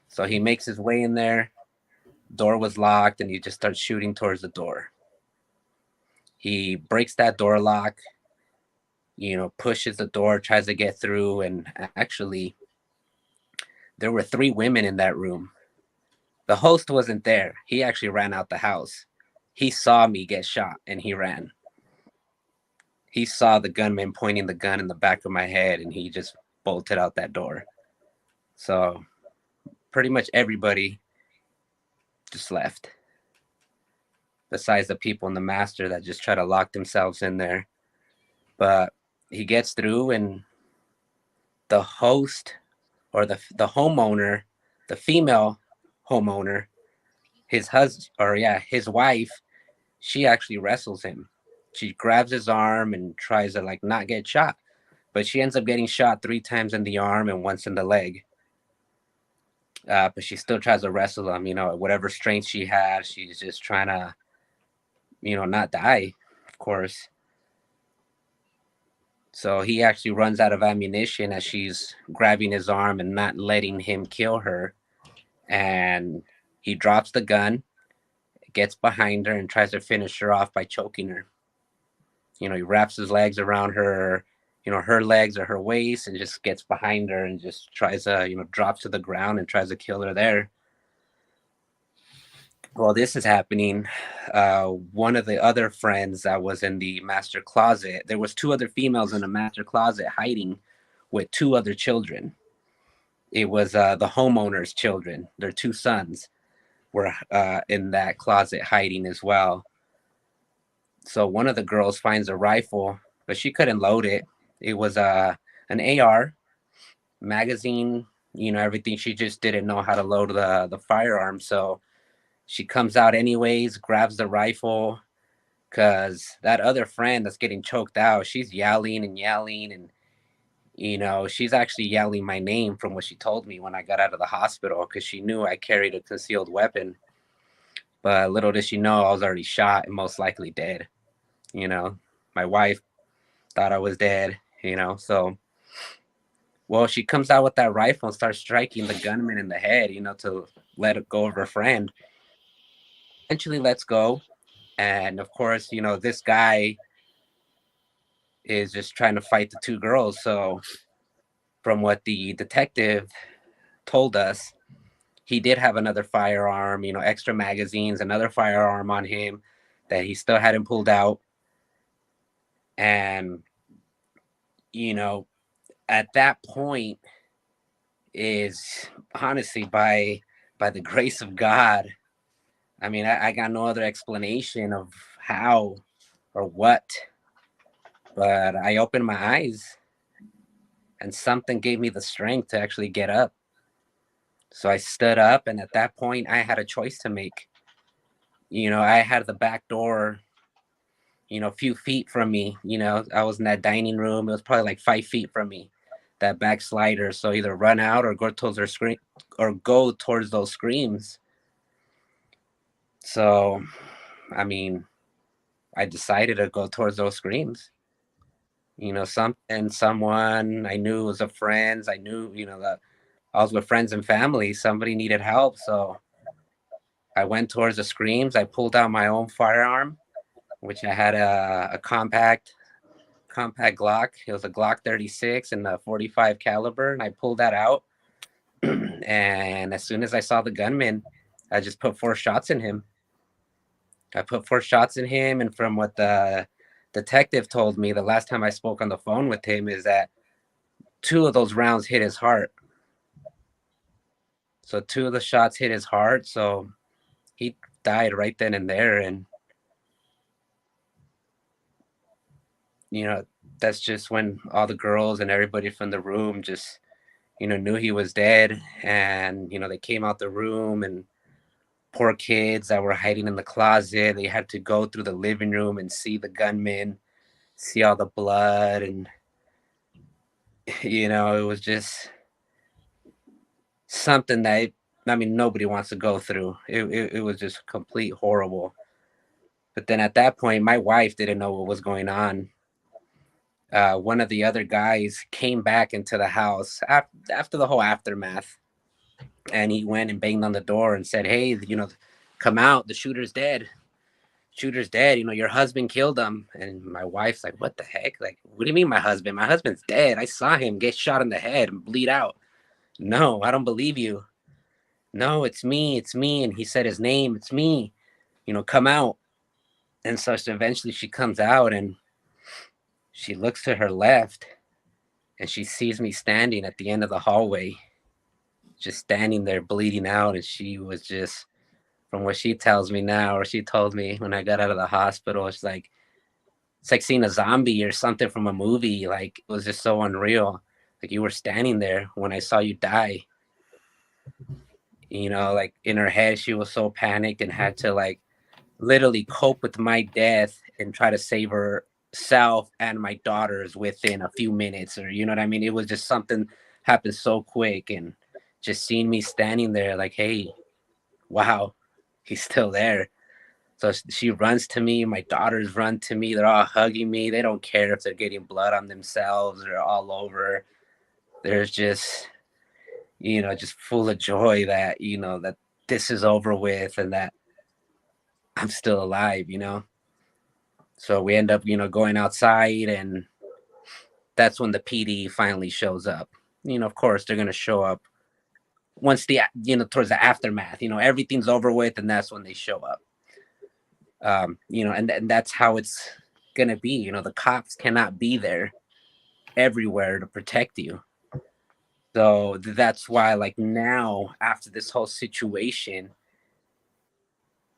So he makes his way in there. Door was locked and he just starts shooting towards the door. He breaks that door lock, pushes the door, tries to get through. And actually, there were 3 women in that room. The host wasn't there. He actually ran out the house. He saw me get shot and he ran. He saw the gunman pointing the gun in the back of my head and he just bolted out that door. So pretty much everybody just left, besides the people in the master that just try to lock themselves in there. But he gets through, and the host or the homeowner, the female homeowner, his wife, she actually wrestles him. She grabs his arm and tries to like not get shot, but she ends up getting shot 3 times in the arm and once in the leg. But she still tries to wrestle him, whatever strength she has, she's just trying to, not die, of course. So he actually runs out of ammunition as she's grabbing his arm and not letting him kill her. And he drops the gun, gets behind her, and tries to finish her off by choking her. He wraps his legs around her, her legs or her waist, and just gets behind her and just tries to, drops to the ground and tries to kill her there. While this is happening, one of the other friends that was in the master closet, there was 2 other females in the master closet hiding with 2 other children. It was the homeowner's children. Their 2 sons were in that closet hiding as well. So one of the girls finds a rifle, but she couldn't load it. It was an AR magazine, everything. She just didn't know how to load the firearm. So she comes out anyways, grabs the rifle, because that other friend that's getting choked out, she's yelling and yelling. And, she's actually yelling my name from what she told me when I got out of the hospital, because she knew I carried a concealed weapon. But little did she know I was already shot and most likely dead. My wife thought I was dead, So, well, she comes out with that rifle and starts striking the gunman in the head, to let it go of her friend. Eventually lets go. And of course, this guy is just trying to fight the 2 girls. So from what the detective told us, he did have another firearm, extra magazines, another firearm on him that he still hadn't pulled out. And, at that point is honestly by the grace of God. I mean, I got no other explanation of how or what, but I opened my eyes and something gave me the strength to actually get up. So I stood up, and at that point, I had a choice to make. I had the back door, a few feet from me. I was in that dining room. It was probably like 5 feet from me, that back slider. So either run out or go towards their screen or go towards those screams. So, I mean, I decided to go towards those screams. Someone I knew was a friends. I knew, that I was with friends and family. Somebody needed help, so I went towards the screams. I pulled out my own firearm, which I had a compact Glock. It was a Glock 36 and a 45 caliber, and I pulled that out. And as soon as I saw the gunman, I just put 4 shots in him. And from what the detective told me the last time I spoke on the phone with him is that 2 of those rounds hit his heart. So 2 of the shots hit his heart. So he died right then and there. And, that's just when all the girls and everybody from the room just, knew he was dead. And, they came out the room, and poor kids that were hiding in the closet, they had to go through the living room and see the gunman, see all the blood. And, it was just something that, I mean, nobody wants to go through. It was just complete horrible. But then at that point, my wife didn't know what was going on. One of the other guys came back into the house after the whole aftermath, and he went and banged on the door and said, "Hey, come out. The shooter's dead. Shooter's dead. Your husband killed him." And my wife's like, "What the heck? Like, what do you mean my husband? My husband's dead. I saw him get shot in the head and bleed out. No, I don't believe you. No, it's me. It's me." And he said his name. It's me. Come out. And so eventually she comes out, and she looks to her left, and she sees me standing at the end of the hallway, just standing there bleeding out. And she was just, from what she tells me now, or she told me when I got out of the hospital, it's like seeing a zombie or something from a movie. Like, it was just so unreal. Like, you were standing there when I saw you die. Like, in her head, she was so panicked and had to, like, literally cope with my death and try to save herself and my daughters within a few minutes, or you know what I mean? It was just something happened so quick. And just seeing me standing there like, hey, wow, he's still there. So she runs to me, my daughters run to me, they're all hugging me. They don't care if they're getting blood on themselves or all over. There's just, just full of joy that, that this is over with and that I'm still alive. So we end up, going outside, and that's when the PD finally shows up. Of course, they're going to show up once towards the aftermath, everything's over with, and that's when they show up. And that's how it's going to be. The cops cannot be there everywhere to protect you. So that's why, like, now after this whole situation,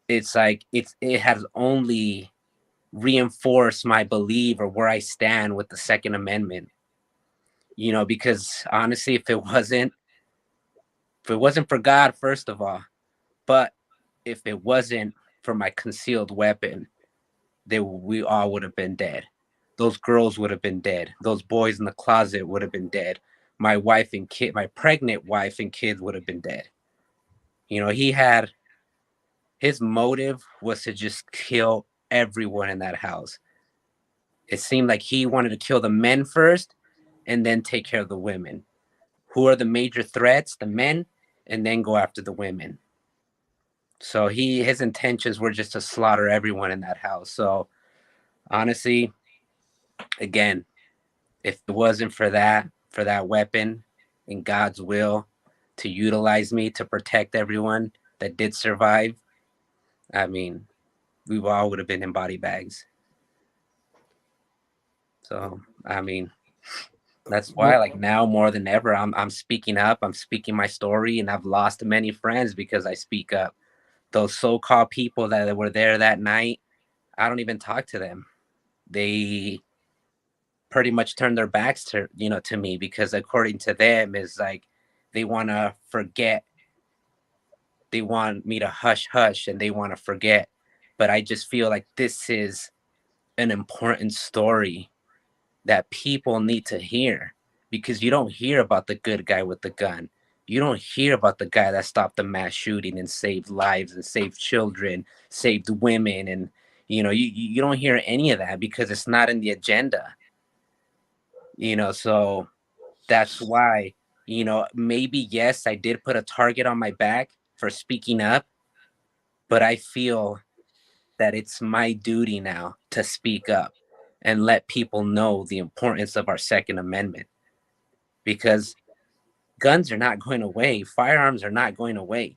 it's like it has only reinforced my belief or where I stand with the Second Amendment. Because honestly, if it wasn't for God, first of all, but if it wasn't for my concealed weapon, we all would have been dead. Those girls would have been dead. Those boys in the closet would have been dead. My wife and kid, my pregnant wife and kids would have been dead. His motive was to just kill everyone in that house. It seemed like he wanted to kill the men first and then take care of the women. Who are the major threats? The men, and then go after the women. So his intentions were just to slaughter everyone in that house. So honestly, again, if it wasn't for that weapon in God's will to utilize me to protect everyone that did survive, I mean, we all would have been in body bags. So I mean, that's why, like, now more than ever, I'm speaking up. I'm speaking my story, and I've lost many friends because I speak up. Those so-called people that were there that night, I don't even talk to them. They pretty much turn their backs to to me, because according to them is like they want to forget. They want me to hush hush, and they want to forget. But I just feel like this is an important story that people need to hear, because you don't hear about the good guy with the gun. You don't hear about the guy that stopped the mass shooting and saved lives and saved children, saved women, and you don't hear any of that because it's not in the agenda. So that's why, maybe yes, I did put a target on my back for speaking up, but I feel that it's my duty now to speak up and let people know the importance of our Second Amendment, because guns are not going away. Firearms are not going away.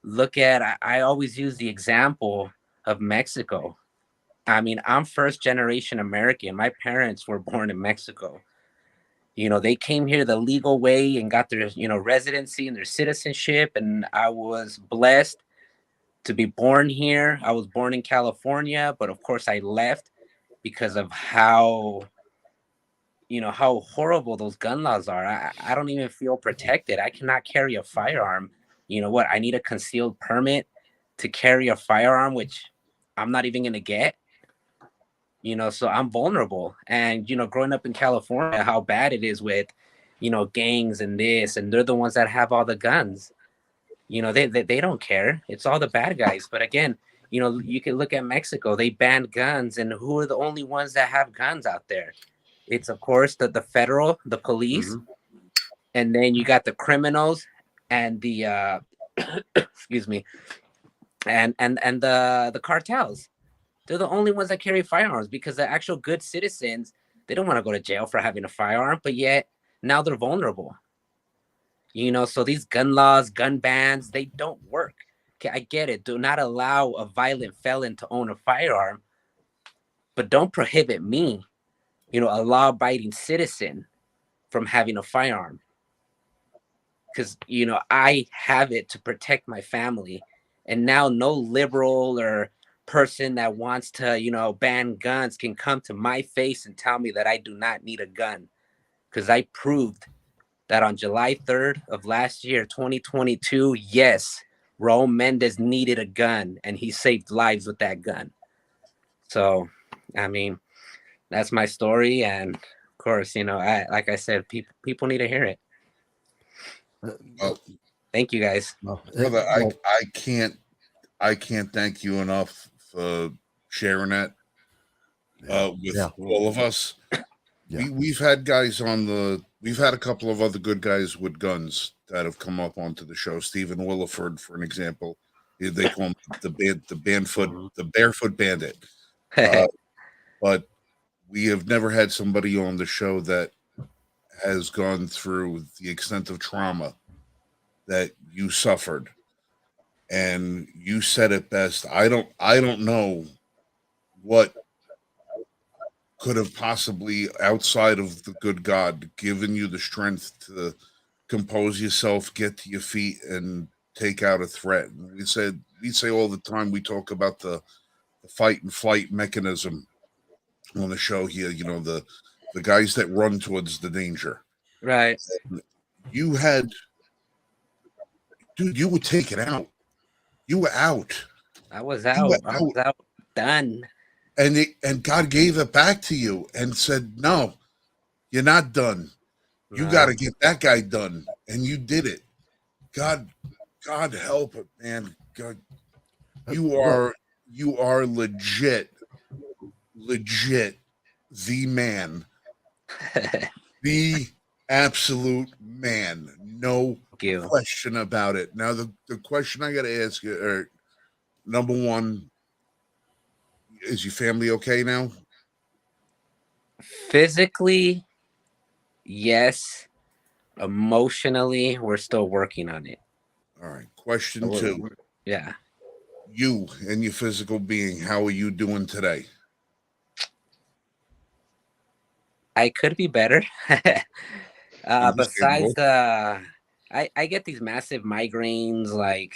Look at, I always use the example of Mexico. I mean, I'm first generation American. My parents were born in Mexico. They came here the legal way and got their, residency and their citizenship. And I was blessed to be born here. I was born in California, but of course I left because of how horrible those gun laws are. I don't even feel protected. I cannot carry a firearm. You know what? I need a concealed permit to carry a firearm, which I'm not even going to get. So I'm vulnerable. And, growing up in California, how bad it is with, gangs and this, and they're the ones that have all the guns. They don't care. It's all the bad guys. But again, you can look at Mexico. They banned guns, and who are the only ones that have guns out there? It's of course the police, and then you got the criminals and the excuse me, and the cartels. They're the only ones that carry firearms, because the actual good citizens, they don't want to go to jail for having a firearm, but yet now they're vulnerable. So these gun laws, gun bans, they don't work. Okay, I get it. Do not allow a violent felon to own a firearm, but don't prohibit me, a law-abiding citizen, from having a firearm. Because I have it to protect my family, and now no liberal or person that wants to ban guns can come to my face and tell me that I do not need a gun, because I proved that on July 3rd of last year, 2022, yes, Raul Mendez needed a gun, and he saved lives with that gun. So I mean, that's my story, and of course, like I said, people need to hear it. Well, Thank you, guys. brother, I can't thank you enough for sharing that with all of us. Yeah. We've had guys we've had a couple of other good guys with guns that have come up onto the show. Stephen Williford, for an example. They call him the barefoot bandit. But we have never had somebody on the show that has gone through the extent of trauma that you suffered. And you said it best. I don't know what could have possibly, outside of the good God, given you the strength to compose yourself, get to your feet, and take out a threat. And we say all the time, we talk about the fight and flight mechanism on the show here. The guys that run towards the danger. Right. You had, dude, you were taken out. You were out. I was You were out. I was out. Done. And God gave it back to you and said, "No, you're not done. You got to get that guy done," and you did it. God help it, man. God, you are legit, the man, the absolute man. No question about it. Now, the question I got to ask you, number one, is your family okay now? Physically, yes. Emotionally, we're still working on it. All right. Question two. Yeah. You and your physical being, how are you doing today? I could be better. Besides Understandable. I get these massive migraines like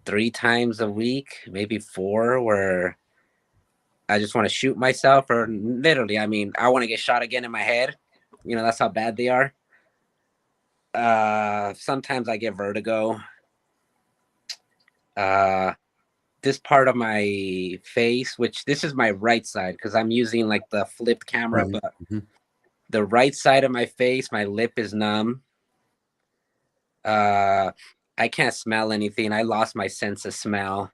3 times a week, maybe four, where I just want to shoot myself, or literally, I mean, I want to get shot again in my head. That's how bad they are. Sometimes I get vertigo. Uh, this part of my face, which this is my right side, because I'm using like the flipped camera, Right. but Mhm. the right side of my face, my lip is numb. Uh, I can't smell anything. I lost my sense of smell.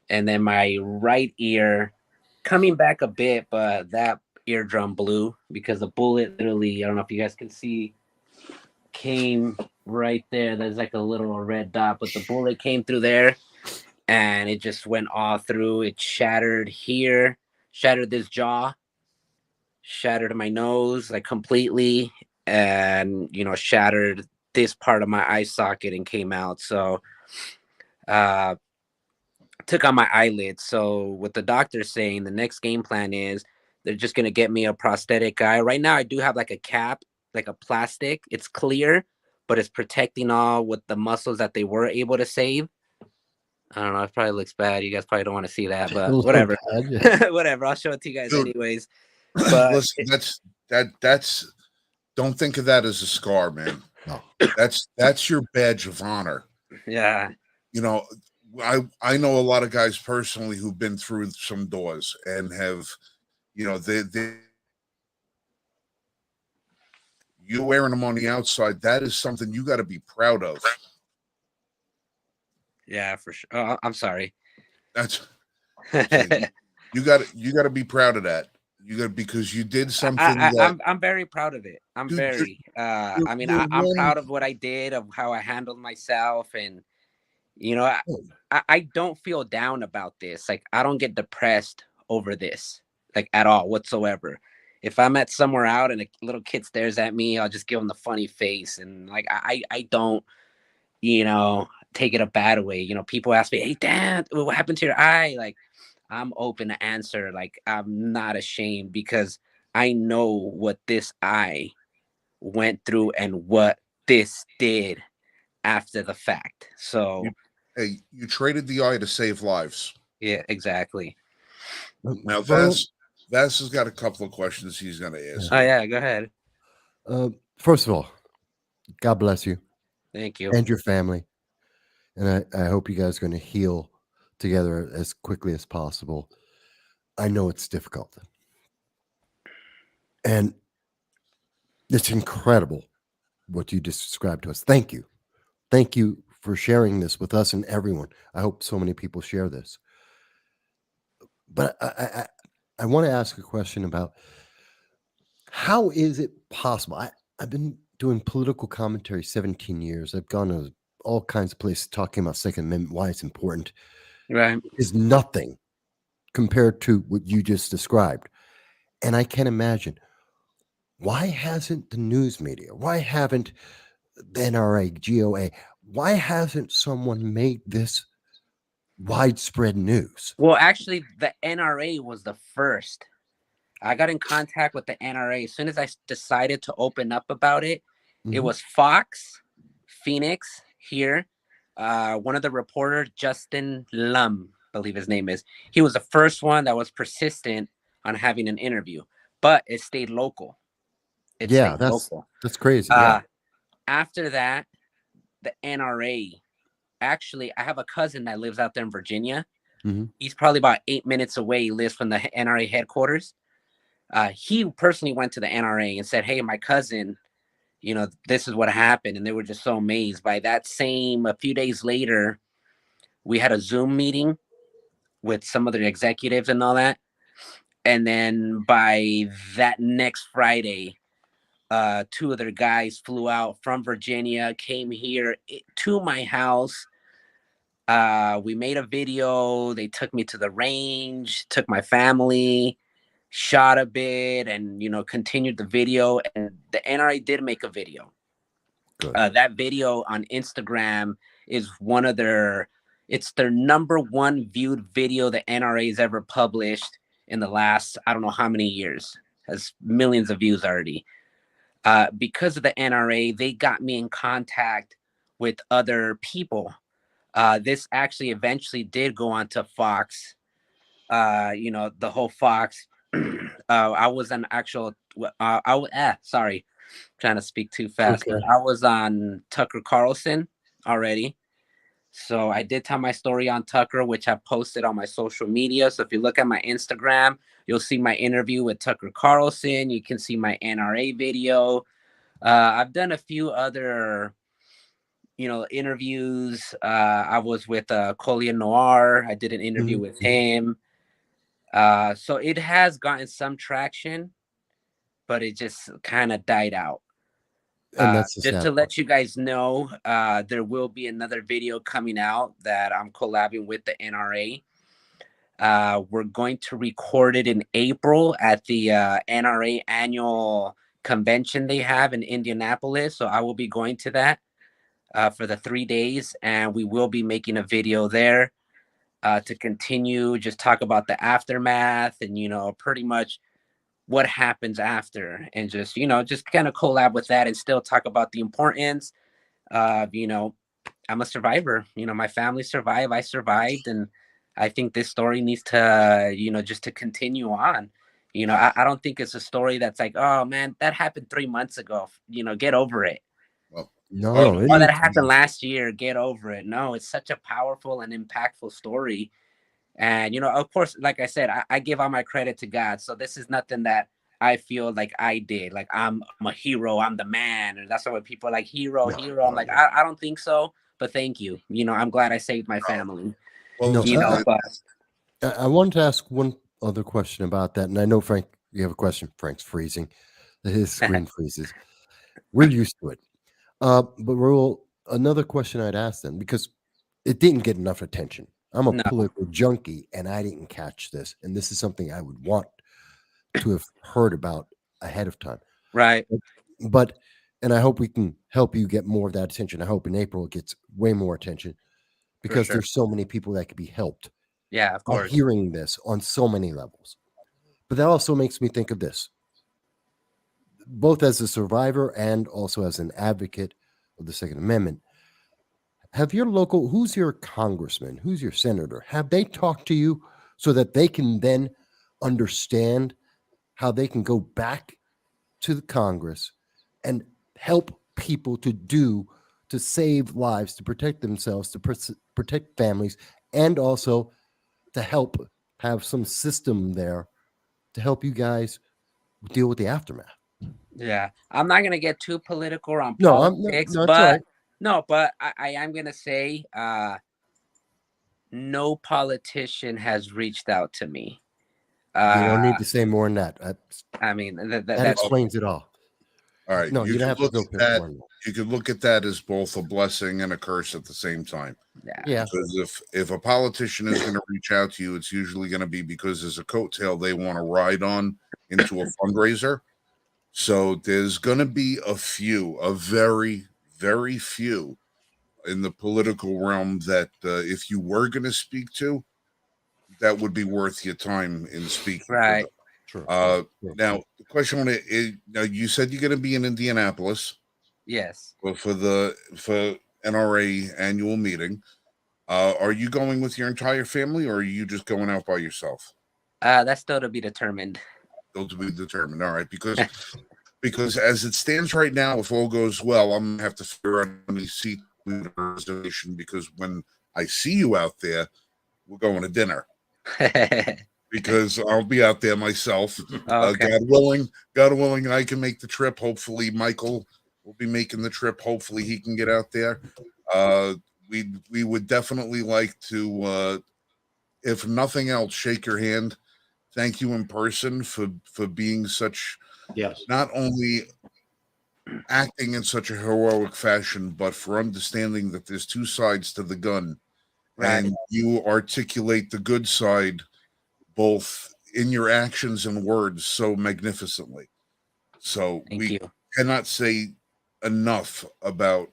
And then my right ear coming back a bit, but that eardrum blew because the bullet literally, I don't know if you guys can see, came right there. There's like a little red dot, but the bullet came through there and it just went all through. It shattered here, shattered this jaw, shattered my nose like completely, and shattered this part of my eye socket and came out. So uh took out my eyelids. So what the doctor's saying, the next game plan is they're just gonna get me a prosthetic eye. Right now I do have like a cap, like a plastic. It's clear, but it's protecting all with the muscles that they were able to save. I don't know, it probably looks bad. You guys probably don't want to see that, A but little whatever. bad. Whatever. I'll show it to you guys Dude, anyways. But listen, that's don't think of that as a scar, man. No. That's your badge of honor. yeah. You know, I know a lot of guys personally who've been through some doors and have, they you wearing them on the outside. That is something you got to be proud of. Yeah, for sure. Oh, I'm sorry. That's you got to be proud of that. You got because you did something that I'm very proud of it. I'm dude, very I mean you're I'm one. proud of what I did, of how I handled myself, and I don't feel down about this. Like I don't get depressed over this, like at all whatsoever. If I'm at somewhere out and a little kid stares at me, I'll just give him the funny face, and like I don't take it a bad way. People ask me, "Hey, Dad, what happened to your eye?" Like I'm open to answer. Like I'm not ashamed because I know what this eye went through and what this did after the fact. You, So hey, you traded the eye to save lives. yeah, exactly. Now, Well, Vass has got a couple of questions he's going to ask Oh you. yeah, go ahead. first of all, God bless you Thank you. and your family. And I hope you guys are going to heal together as quickly as possible. I know it's difficult. And it's incredible what you just described to us. Thank you. Thank you for sharing this with us and everyone. I hope so many people share this. But I want to ask a question about how is it possible? I've been doing political commentary 17 years. I've gone to all kinds of places talking about Second Amendment, why it's important. Right. Is nothing compared to what you just described. And I can imagine, why hasn't the news media, why haven't the NRA, GOA, why hasn't someone made this widespread news? Well, actually, the NRA was the first. I got in contact with the NRA as soon as I decided to open up about it. It Mhm. was Fox, Phoenix here. One of the reporters, Justin Lum, I believe his name is. He was the first one that was persistent on having an interview, but it stayed local. It Yeah, stayed local. that's crazy. Yeah. After that, the NRA. Actually, I have a cousin that lives out there in Virginia. Mhm. He's probably about 8 minutes away. He lives from the NRA headquarters. He personally went to the NRA and said, "Hey, my cousin, this is what happened," and they were just so amazed. By that same, a few days later, we had a Zoom meeting with some of the executives and all that, and then by that next Friday, two other guys flew out from Virginia, came here to my house. We made a video. They took me to the range, took my family, shot a bit, and continued the video. And the NRA did make a video. Good. That video on Instagram is one of it's their number one viewed video the NRA has ever published in the last, I don't know how many years. has millions of views already. Because of the NRA, they got me in contact with other people. This actually eventually did go on to Fox. The whole Fox. I was an actual. Sorry, trying to speak too fast. Okay. But I was on Tucker Carlson already. So I did tell my story on Tucker, which I posted on my social media. So if you look at my Instagram, you'll see my interview with Tucker Carlson. You can see my NRA video. I've done a few other, interviews. I was with Collier Noir. I did an interview with him. So it has gotten some traction, but it just kind of died out. And that's the Just sad to part. let you guys know, there will be another video coming out that I'm collabing with the NRA. We're going to record it in April at the NRA annual convention they have in Indianapolis. So I will be going to that for the 3 days, and we will be making a video there to continue just talk about the aftermath and pretty much what happens after, and just kind of collab with that and still talk about the importance of I'm a survivor. My family survived, I survived, and I think this story needs to just to continue on. I don't think it's a story that's like, oh man, that happened 3 months ago, get over it. Well, No, it Oh, that needs to happened be. last year, get over it. No, it's such a powerful and impactful story. And, of course, like I said, I give all my credit to God. So this is nothing that I feel like I did. Like I'm a hero. I'm the man. And that's what people are like, hero. I'm like, I don't think so. But thank you. I'm glad I saved my family. well, No, listen, But I wanted to ask one other question about that, and I know Frank, you have a question. Frank's freezing; his screen freezes. We're used to it. But Raul, another question I'd ask them, because it didn't get enough attention. I'm a No. political junkie, and I didn't catch this, and this is something I would want to have heard about ahead of time. right. But, and I hope we can help you get more of that attention. I hope in April it gets way more attention because sure. there's so many people that could be helped Yeah, of by course. hearing this on so many levels. But that also makes me think of this, both as a survivor and also as an advocate of the Second Amendment. Have your local, who's your congressman, who's your senator, have they talked to you so that they can then understand how they can go back to the Congress and help people to save lives, to protect themselves, to protect families, and also to help have some system there to help you guys deal with the aftermath? Yeah. I'm not going to get too political on No, politics, no, that's all right. but I am going to say no politician has reached out to me. You don't need to say more than that. I mean, That that's explains it all. all right. No, you don't have to go that. more than that. You could look at that as both a blessing and a curse at the same time. Yeah. Because if a politician is going to reach out to you, it's usually going to be because there's a coattail they want to ride on into a fundraiser. So there's going to be a very, very few in the political realm that if you were going to speak to, that would be worth your time in speaking. right. Sure. Now, the question on it is, now you said you're going to be in Indianapolis Yes. for NRA annual meeting. Are you going with your entire family, or are you just going out by yourself? That's still to be determined. Still to be determined. All right, because as it stands right now, if all goes well, I'm gonna have to figure out how many seats reservation, because when I see you out there, we're going to dinner. Because I'll be out there myself. Okay. God willing, I can make the trip. Hopefully, Michael will be making the trip. Hopefully, he can get out there. We would definitely like to, if nothing else, shake your hand. Thank you in person for being such, Yes. not only acting in such a heroic fashion, but for understanding that there's two sides to the gun, Right. and you articulate the good side both in your actions and words so magnificently. So Thank we you. cannot say enough about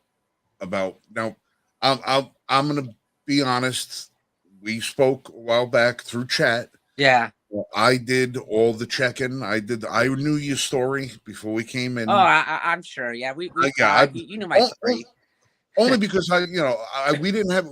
now. I'm gonna be honest. We spoke a while back through chat. Yeah. I did all the check-in. I knew your story before we came in. Oh, I'm sure. Yeah, we Yeah, talked. You knew my story. only because we didn't have.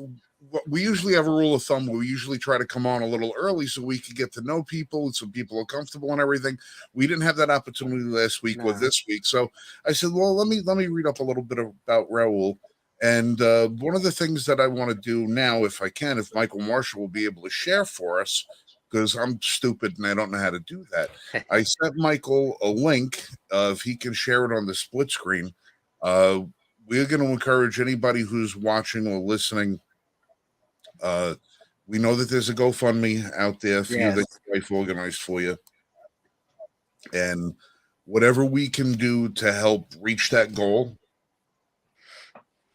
We usually have a rule of thumb where we usually try to come on a little early so we could get to know people, so people are comfortable and everything. We didn't have that opportunity last week or No. this week, so I said, "Well, let me read up a little bit about Raul." And one of the things that I want to do now, if I can, if Michael Marshall will be able to share for us, because I'm stupid and I don't know how to do that. I sent Michael a link. If he can share it on the split screen, we're going to encourage anybody who's watching or listening. We know that there's a GoFundMe out there for you Yes. that your wife organized for you, and whatever we can do to help reach that goal,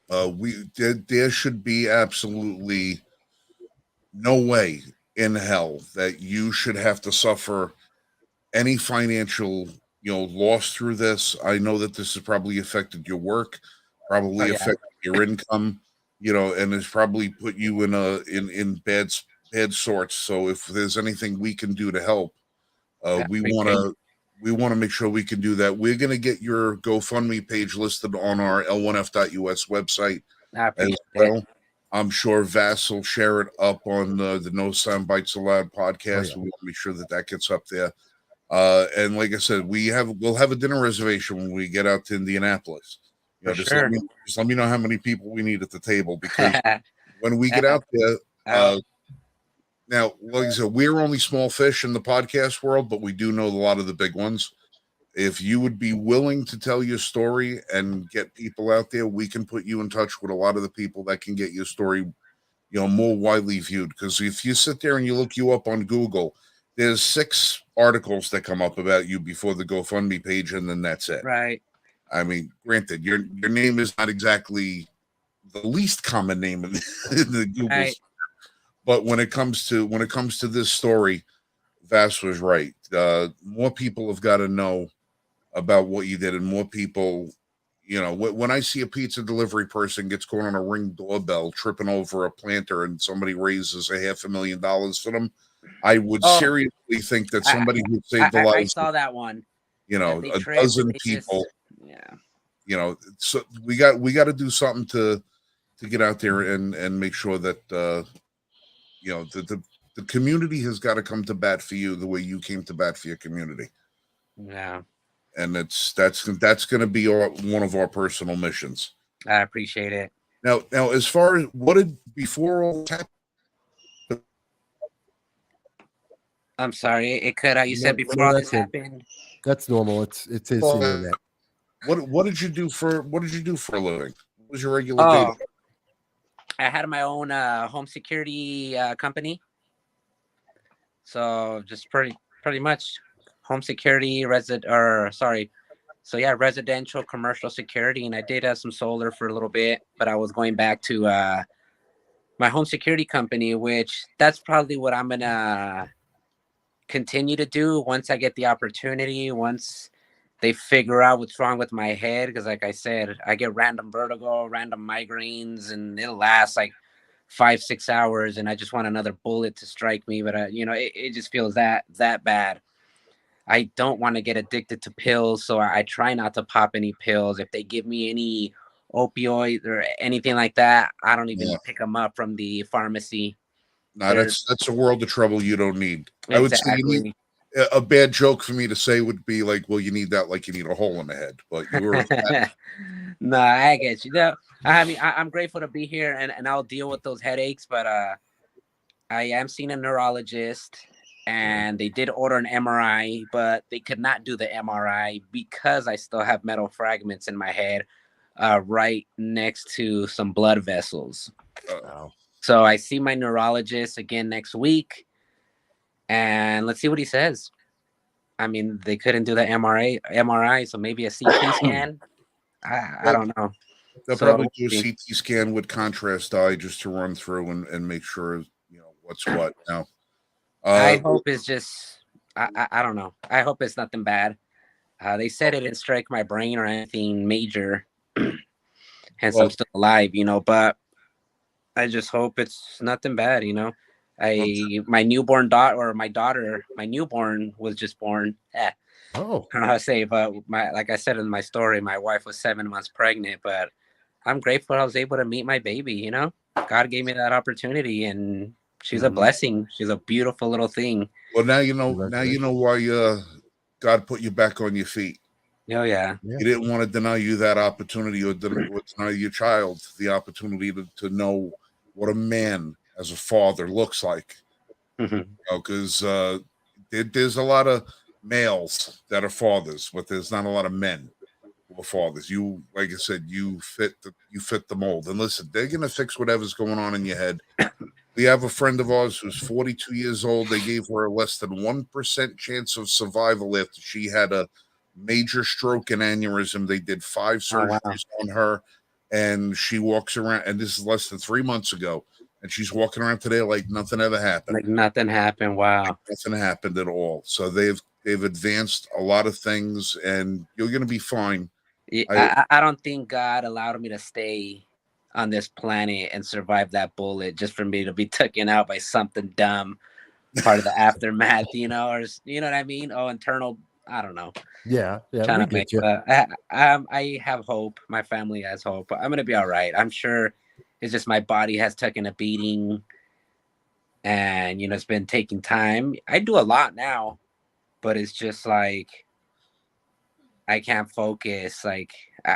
there should be absolutely no way in hell that you should have to suffer any financial loss through this. I know that this has probably affected your work, Oh probably yeah. affected your income, and has probably put you in bad sorts. So if there's anything we can do to help, I we appreciate want to we want to make sure we can do that. We're going to get your GoFundMe page listed on our L1F.us website I as appreciate well. it. I'm sure Vass will share it up on the No Sound Bites Allowed podcast. Oh, yeah. We want to make sure that gets up there. And like I said, we'll have a dinner reservation when we get out to Indianapolis. For Just sure. let me know how many people we need at the table, because when we get Uh, out there, uh, now, like I said, we're only small fish in the podcast world, but we do know a lot of the big ones. If you would be willing to tell your story and get people out there, we can put you in touch with a lot of the people that can get your story, more widely viewed. Because if you sit there and you look you up on Google, there's 6 articles that come up about you before the GoFundMe page, and then that's it. right. I mean, granted, your name is not exactly the least common name in the Google, Right. but when it comes to this story, Vass was right. More people have got to know about what you did, and more people, when I see a pizza delivery person gets caught on a Ring doorbell tripping over a planter and somebody raises $500,000 for them, I would Oh, seriously think that I, somebody who saved the I lives saw that one. That they a tripped and dozen they people, just yeah. So we got to do something to get out there and make sure that the community has got to come to bat for you the way you came to bat for your community. Yeah. And that's going to be one of our personal missions. I appreciate it. Now, as far as what did before all this happened, I'm sorry, it cut out. You said No, before all that's this it. happened. That's normal. It's his internet. what did you do for a living? What was your regular day? Oh, I had my own home security company. So just pretty much home security, residential, commercial security, and I did have some solar for a little bit, but I was going back to my home security company, which that's probably what I'm gonna continue to do once I get the opportunity, once they figure out what's wrong with my head. Because like I said, I get random vertigo, random migraines, and it'll last like 5-6 hours, and I just want another bullet to strike me. But it just feels that bad. I don't want to get addicted to pills, so I try not to pop any pills. If they give me any opioid or anything like that, I don't even pick them up from the pharmacy. No, that's a world of trouble you don't need. Exactly. I would say you need a bad joke for me to say would be like, well, you need that like you need a hole in the head. But you were No, I get you. No, I mean, I'm grateful to be here, and I'll deal with those headaches. But I am seeing a neurologist, and they did order an MRI, but they could not do the MRI because I still have metal fragments in my head, right next to some blood vessels. Wow. So I see my neurologist again next week, and let's see what he says. I mean, they couldn't do the MRI, so maybe a CT scan. I don't know. They'll probably do a CT scan with contrast dye just to run through and make sure what's what. Now, I hope it's just I don't know. I hope it's nothing bad. They said it didn't strike my brain or anything major, hence I'm still alive, but I just hope it's nothing bad, My newborn daughter, or my daughter, my newborn was just born. Oh, I don't know how to say, but like I said in my story, my wife was 7 months pregnant, but I'm grateful I was able to meet my baby. You know, God gave me that opportunity, and she's a Mhm. blessing. She's a beautiful little thing. Well, now you know. Now you know why God put you back on your feet. Oh yeah, He didn't want to deny you that opportunity, or deny your child the opportunity to know what a man as a father looks like. Because there's a lot of males that are fathers, but there's not a lot of men who are fathers. You, like I said, you fit the mold. And listen, they're gonna fix whatever's going on in your head. We have a friend of ours who's 42 years old. They gave her a less than 1% chance of survival after she had a major stroke and aneurysm. They did 5 surgeries wow. on her, and she walks around. And this is less than 3 months ago, and she's walking around today like nothing ever happened. Like nothing happened. Wow. Nothing happened at all. So they've advanced a lot of things, and you're going to be fine. I don't think God allowed me to stay on this planet and survive that bullet just for me to be taken out by something dumb, part of the aftermath, you know, or you know what I mean? Oh, internal. I don't know. yeah, we Trying to get make. you. I have hope. My family has hope. I'm gonna be all right. I'm sure. It's just my body has taken a beating, and you know it's been taking time. I do a lot now, but it's just like I can't focus. Like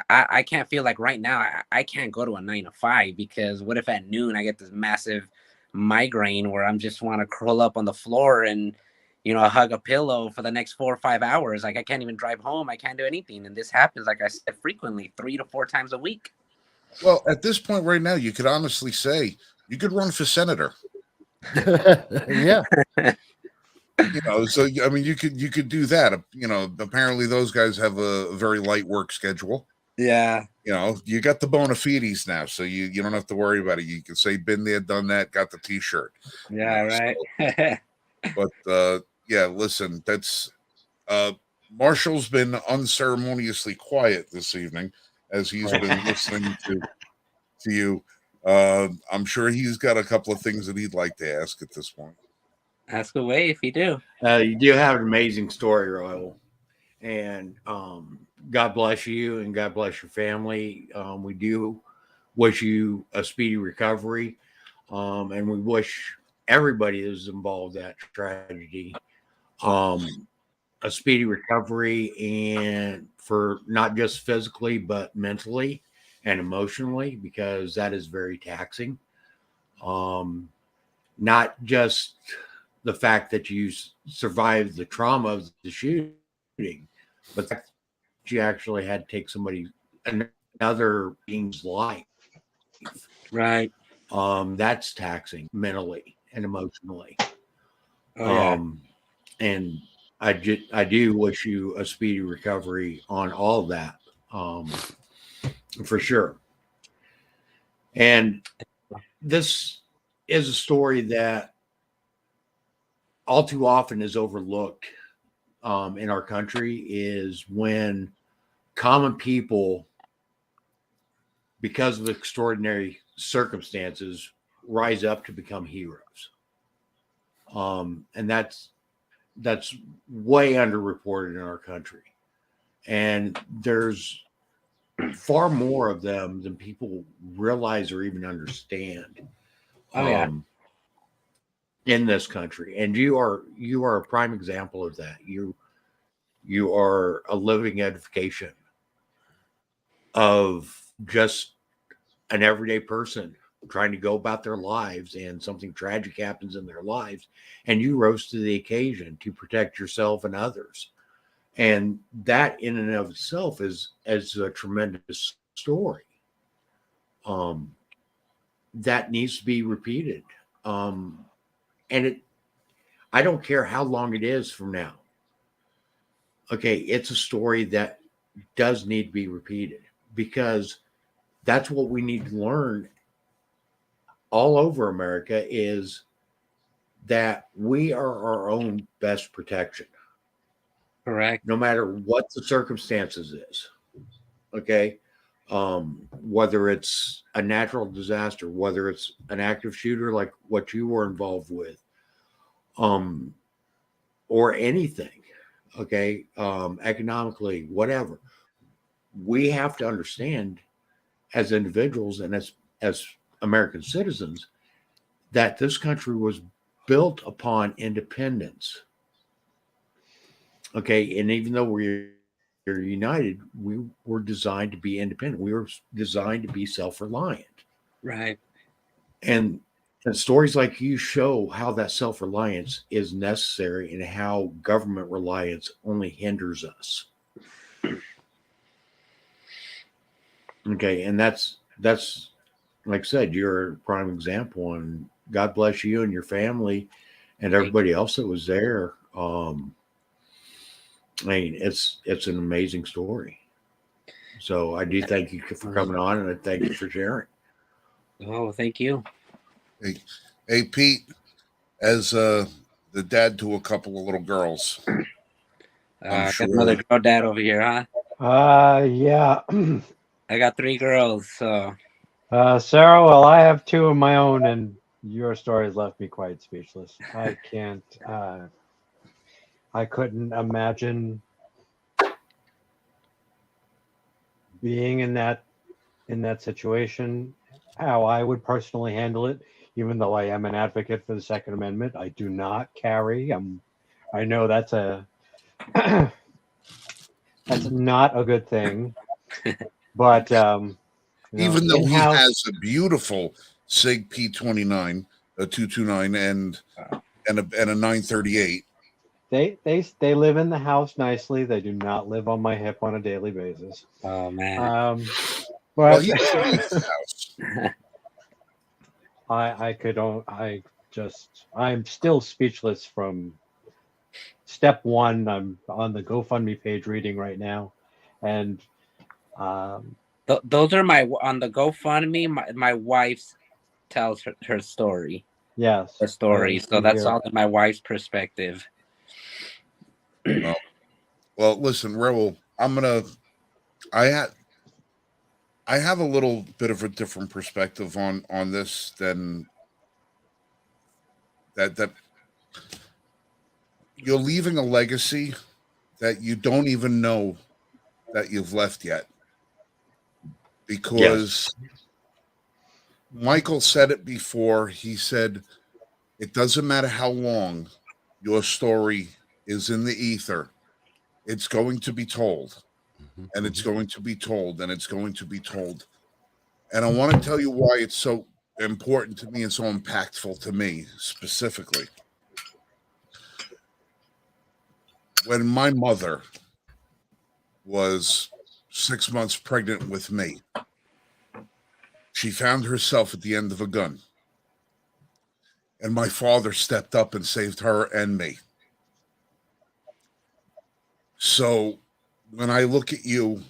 I can't feel like right now I can't go to a 9 to 5 because what if at noon I get this massive migraine where I'm just want to curl up on the floor and you know hug a pillow for the next 4 or 5 hours. Like I can't even drive home. I can't do anything, and this happens like I said frequently, 3 to 4 times a week. Well, at this point right now, you could honestly say you could run for senator. Yeah. You know, so I mean, you could do that. You know, apparently those guys have a very light work schedule. Yeah. You know, you got the bona fides now, so you don't have to worry about it. You can say been there, done that, got the T-shirt. Yeah. You know, Right. so, but yeah, listen, that's Marshall's been unceremoniously quiet this evening as he's been listening to you. I'm sure he's got a couple of things that he'd like to ask at this point. Ask away if you do. You do have an amazing story, Royal, and God bless you and God bless your family. We do wish you a speedy recovery, and we wish everybody that is involved in that tragedy a speedy recovery, and for not just physically but mentally and emotionally, because that is very taxing. Not just the fact that you survived the trauma of the shooting, but that you actually had to take another being's life. Right. That's taxing mentally and emotionally. Oh yeah. And I do wish you a speedy recovery on all of that, for sure. And this is a story that all too often is overlooked in our country, is when common people, because of extraordinary circumstances, rise up to become heroes. And that's way underreported in our country. And there's far more of them than people realize or even understand. Oh yeah. In this country, and you are a prime example of that. You are a living edification of just an everyday person trying to go about their lives, and something tragic happens in their lives, and you rose to the occasion to protect yourself and others. And that in and of itself is a tremendous story that needs to be repeated. And I don't care how long it is from now. Okay, it's a story that does need to be repeated, because that's what we need to learn all over America, is that we are our own best protection. Correct. No matter what the circumstances is. Okay. whether it's a natural disaster, whether it's an active shooter like what you were involved with, um, or anything, okay, economically, whatever. We have to understand as individuals and as American citizens that this country was built upon independence. Okay, and even though we're united, we were designed to be independent. We were designed to be self-reliant. Right. And stories like you show how that self-reliance is necessary and how government reliance only hinders us. Okay, and that's like I said, you're a prime example, and God bless you and your family and everybody else that was there. I mean, it's an amazing story. So I do thank you for coming on, and I thank you for sharing. Oh, thank you. Hey, Pete, as the dad to a couple of little girls, I'm Got another sure. girl dad over here, huh? Yeah. I got 3 girls, so Sarah, well, I have 2 of my own, and your story has left me quite speechless. I can't, I couldn't imagine being in that situation, how I would personally handle it, even though I am an advocate for the Second Amendment. I do not carry. I know that's that's not a good thing, but Even though he in-house, has a beautiful Sig P29, a 229, and a 938. they live in the house nicely. They do not live on my hip on a daily basis. oh man. Well, But he doesn't leave the house. I'm still speechless from step one. I'm on the GoFundMe page reading right now, and um, Those are my on the GoFundMe. My wife tells her story. yes, Her story. So you that's hear all in my wife's perspective. Well, listen, Raul, I have a little bit of a different perspective on this than that you're leaving a legacy that you don't even know that you've left yet, Yes. because Michael said it before. He said it doesn't matter how long your story is in the ether, it's going to be told, and it's going to be told, and it's going to be told. And I want to tell you why it's so important to me and so impactful to me specifically. When my mother was 6 months pregnant with me, she found herself at the end of a gun. And my father stepped up and saved her and me. So when I look at you,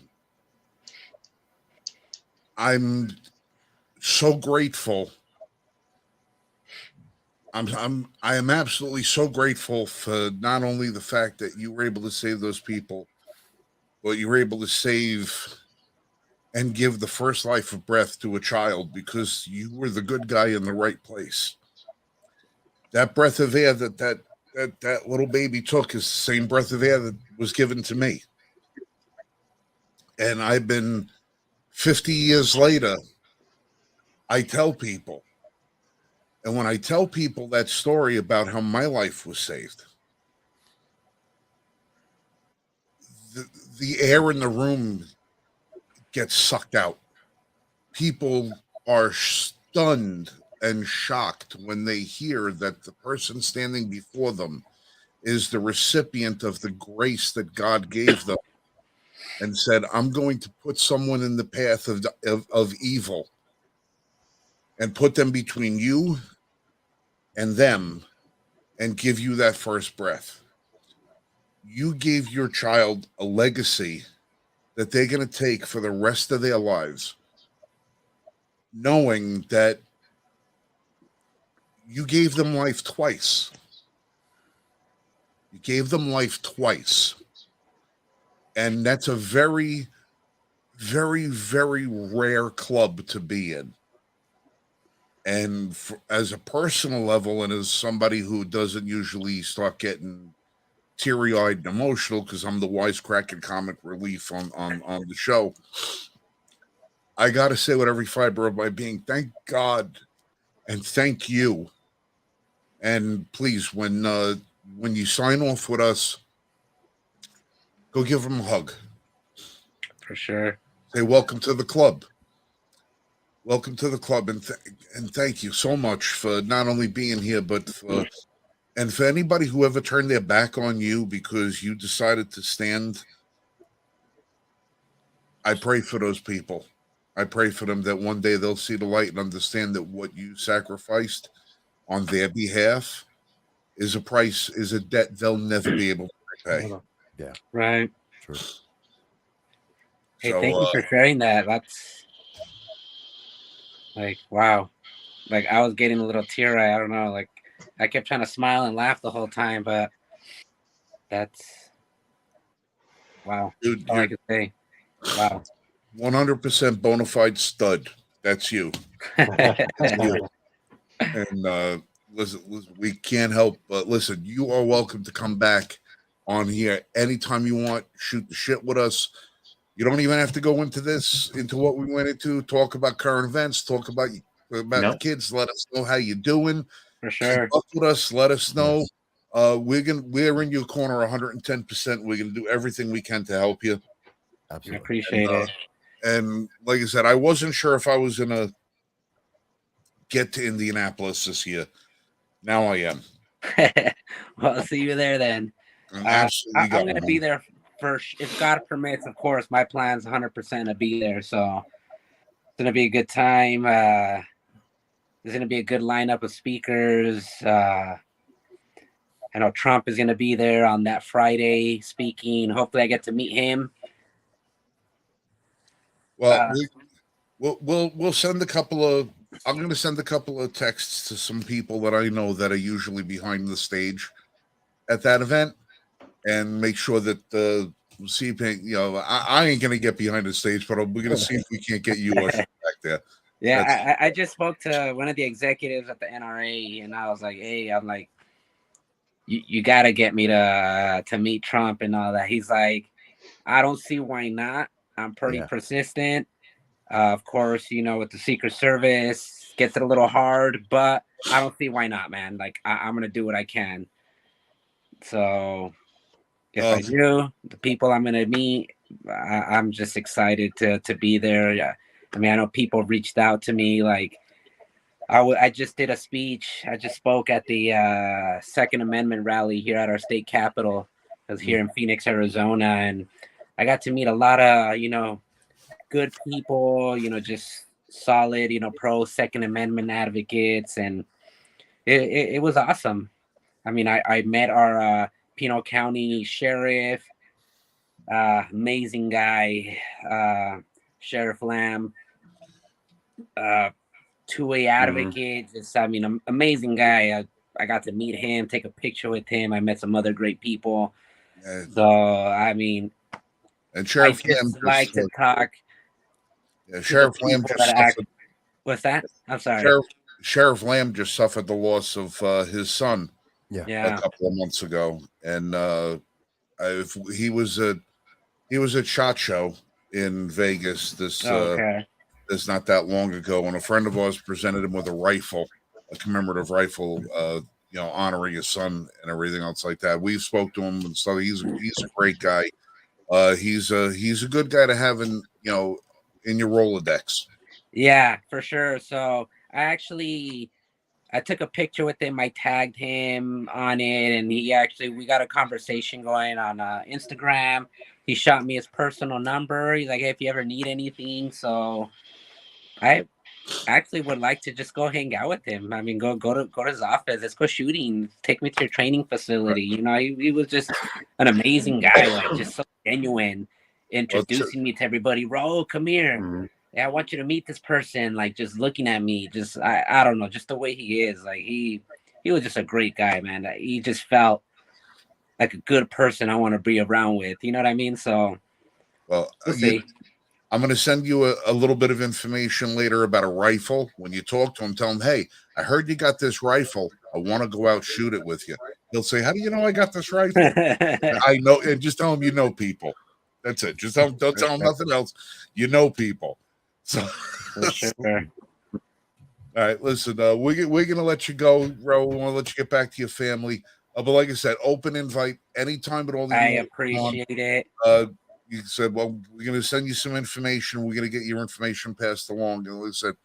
I'm so grateful. I am absolutely so grateful for not only the fact that you were able to save those people, but you were able to save and give the first life of breath to a child, because you were the good guy in the right place. That breath of air that little baby took is the same breath of air that was given to me. And I've been 50 years later, I tell people, and when I tell people that story about how my life was saved, the, the air in the room gets sucked out. People are stunned and shocked when they hear that the person standing before them is the recipient of the grace that God gave them, and said, I'm going to put someone in the path of evil and put them between you and them and give you that first breath. You gave your child a legacy that they're going to take for the rest of their lives, knowing that you gave them life twice. You gave them life twice. And that's a very very, very rare club to be in. And as a personal level, and as somebody who doesn't usually start getting teary-eyed and emotional because I'm the wisecracking comic relief on the show, I got to say with every fiber of my being, thank God and thank you. And please, when you sign off with us, go give them a hug. For sure. Say welcome to the club. Welcome to the club, and thank you so much for not only being here, but for anybody who ever turned their back on you because you decided to stand. I pray for those people. I pray for them that one day they'll see the light and understand that what you sacrificed on their behalf is a debt they'll never be able to repay. Yeah, Right. sure. Hey, So, thank you for sharing that. That's like, wow. Like, I was getting a little teary. I don't know. Like, I kept trying to smile and laugh the whole time, but that's wow. dude, All I you're could say. Wow. 100% bona fide stud. That's you. That's you. And listen, we can't help but listen. You are welcome to come back on here anytime you want. Shoot the shit with us. You don't even have to go into what we went into. Talk about current events. Talk about the kids. Let us know how you're doing. For sure. Keep up with us. Let us know. We're in your corner 110%. We're gonna do everything we can to help you. I Absolutely. appreciate it. And like I said, I wasn't sure if I was gonna get to Indianapolis this year. Now I am. Well, I'll see you there then. I'm absolutely I'm going to be there if God permits, of course. My plan's 100% to be there. So it's going to be a good time. There's going to be a good lineup of speakers. I know Trump is going to be there on that Friday speaking. Hopefully I get to meet him. Well, we'll send a couple of. I'm going to send a couple of texts to some people that I know that are usually behind the stage at that event, and make sure that see, I ain't going to get behind the stage, but we're going to see if we can't get you back there. Yeah, I just spoke to one of the executives at the NRA, and I was like, "Hey, I'm like, you got to get me to meet Trump and all that." He's like, "I don't see why not. I'm pretty persistent. Of course, with the Secret Service gets it a little hard, but I don't see why not, man. Like, I'm gonna do what I can. So if I do, the people I'm gonna meet, I'm just excited to be there. Yeah. I mean, I know people reached out to me. Like, I just did a speech. I just spoke at the Second Amendment rally here at our state capitol. I was here in Phoenix, Arizona, and I got to meet a lot of good people, just solid, pro Second Amendment advocates, and it was awesome. I mean, I met our Pinal County sheriff, amazing guy, Sheriff Lamb, 2-way advocate, just amazing guy. I got to meet him, take a picture with him. I met some other great people. So I mean, and Sheriff I just like to talk. Yeah, Sheriff Lamb just suffered. What's that? I'm sorry. Sheriff Lamb just suffered the loss of his son. Yeah. A couple of months ago, and he was at SHOT Show in Vegas this not that long ago, and a friend of ours presented him with a commemorative rifle, honoring his son and everything else like that. We spoke to him and stuff. He's a great guy. He's a good guy to have in your Rolodex. Yeah, for sure. So I took a picture with him. I tagged him on it, and we got a conversation going on Instagram. He shot me his personal number. He's like, "Hey, if you ever need anything." So I actually would like to just go hang out with him. I mean, go to his office. Let's go shooting. Take me to your training facility. Right. He was just an amazing guy, like just so genuine, introducing me to everybody. Ro, come here. Mm-hmm. Yeah, I want you to meet this person. Like, just looking at me, just I don't know, just the way he is. Like he was just a great guy, man. He just felt like a good person I want to be around with. You know what I mean? So well, we'll see. I'm going to send you a little bit of information later about a rifle. When you talk to him, tell him, hey, I heard you got this rifle. I want to go out shoot it with you. He'll say, how do you know I got this rifle? I know. And just tell him you know people. That's it. Just don't tell him nothing else. You know people. So, For sure. all right, listen, we're going to let you go, Ro. We want to let you get back to your family. But like I said, open invite anytime at all. That I you want appreciate it. you said, well, we're going to send you some information. We're going to get your information passed along. And like I said,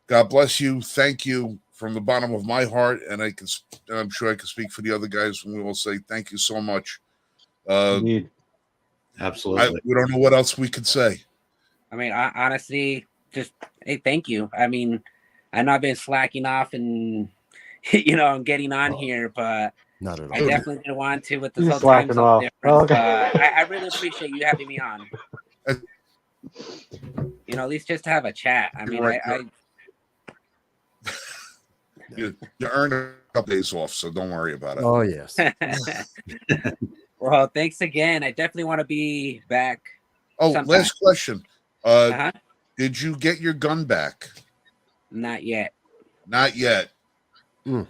God bless you. Thank you from the bottom of my heart. And I'm sure I can speak for the other guys when we will say thank you so much. Indeed. Absolutely. We don't know what else we could say. I mean, honestly, just hey, thank you. I mean, I know I've been slacking off and I'm getting on here, but Not at all. I definitely didn't want to with this You're whole time slacking zone off. difference. Oh, okay. I really appreciate you having me on. At least just to have a chat. I mean, You earned a couple days off, so don't worry about it. Oh, yes. Well, thanks again. I definitely want to be back. Oh, sometime. last question. Uh-huh. Did you get your gun back? Not yet. Not yet. Mm.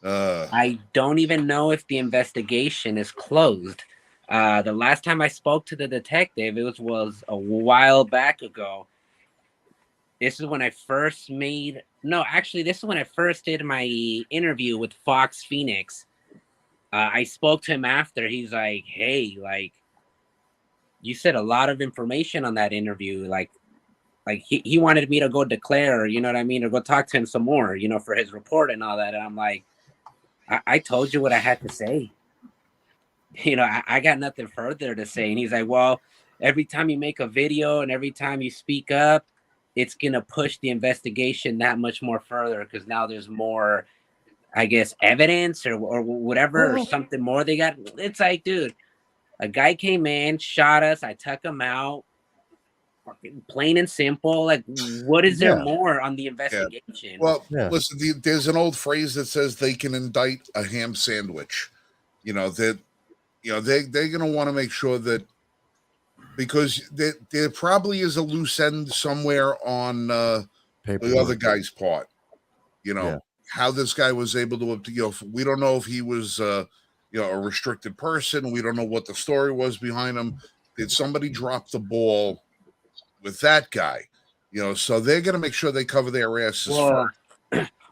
I don't even know if the investigation is closed. The last time I spoke to the detective, it was a while back ago. This is when I first this is when I first did my interview with Fox Phoenix. I spoke to him after. He's like, hey, like, you said a lot of information on that interview. Like he wanted me to go declare, you know what I mean? Or go talk to him some more, for his report and all that. And I'm like, I told you what I had to say. I got nothing further to say. And he's like, well, every time you make a video and every time you speak up, it's going to push the investigation that much more further because now there's more, I guess, evidence or whatever or something more they got. It's like, dude, a guy came in, shot us. I took him out. Fucking plain and simple. Like, what is there more on the investigation? Well, listen, there's an old phrase that says they can indict a ham sandwich. They're going to want to make sure that because there probably is a loose end somewhere on the other guy's part. How this guy was able to, we don't know if he was, a restricted person. We don't know what the story was behind him. Did somebody drop the ball with that guy? So they're going to make sure they cover their asses first.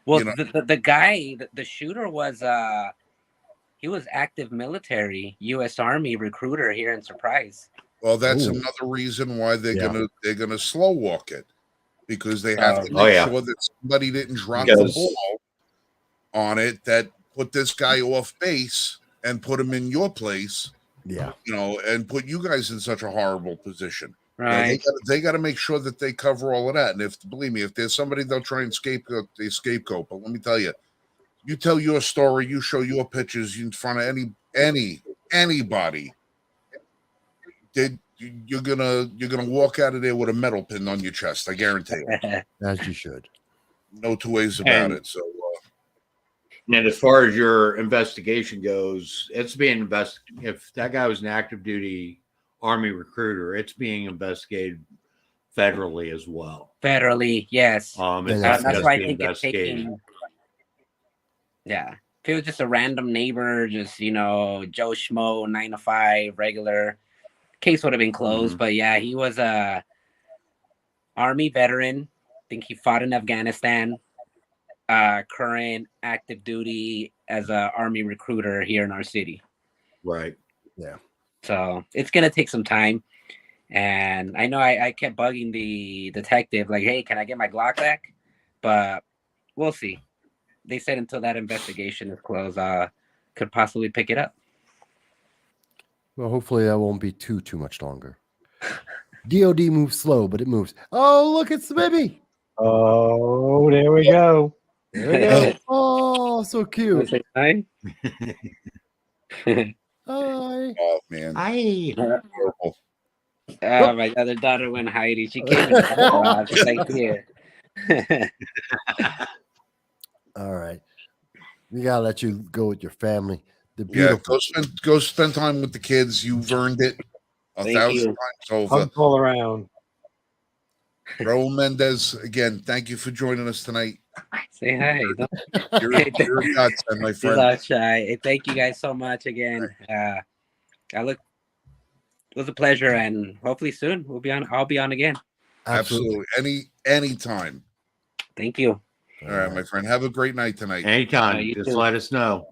Well, the guy, the shooter was, he was active military, U.S. Army recruiter here in Surprise. Well, that's another reason why they're gonna slow walk it because they have to make sure that somebody didn't drop the ball on it that put this guy off base and put him in your place. Yeah, and put you guys in such a horrible position. Right. They got to make sure that they cover all of that. And believe me, if there's somebody they'll try and scapegoat, they scapegoat. But let me tell you, you tell your story, you show your pictures in front of anybody. You're gonna walk out of there with a metal pin on your chest. I guarantee you. As you should. No two ways about it. So, and as far as your investigation goes, it's being investigated. If that guy was an active duty Army recruiter, it's being investigated federally as well. Federally, yes. That's why I think it's taking. Yeah. If it was just a random neighbor, just Joe Schmo, 9 to 5, regular, case would have been closed. Mm-hmm. But yeah, he was a Army veteran. I think he fought in Afghanistan. Current active duty as a Army recruiter here in our city. Right. Yeah. So it's gonna take some time. And I know I kept bugging the detective, like, hey, can I get my Glock back? But we'll see. They said until that investigation is closed, could possibly pick it up. Well, hopefully that won't be too much longer. DOD moves slow, but it moves. Oh, look, it's the baby. Oh, there we go. There we go. Oh, so cute. Hi. Hi. Oh man. Hi. My other daughter went hiding. She came in. She's like, here. All right. We gotta let you go with your family. The beautiful. Go spend time with the kids. You've earned it. Thank 1,000 you. times over. Hugs all around. Raul Mendez, again, thank you for joining us tonight. Say hi. You're a godsend, my You friend. love Shy. Hey, thank you guys so much again. It was a pleasure, and hopefully soon I'll be on again. Absolutely. Anytime. Thank you. All right, my friend. Have a great night tonight. Anytime, you just too. let us know,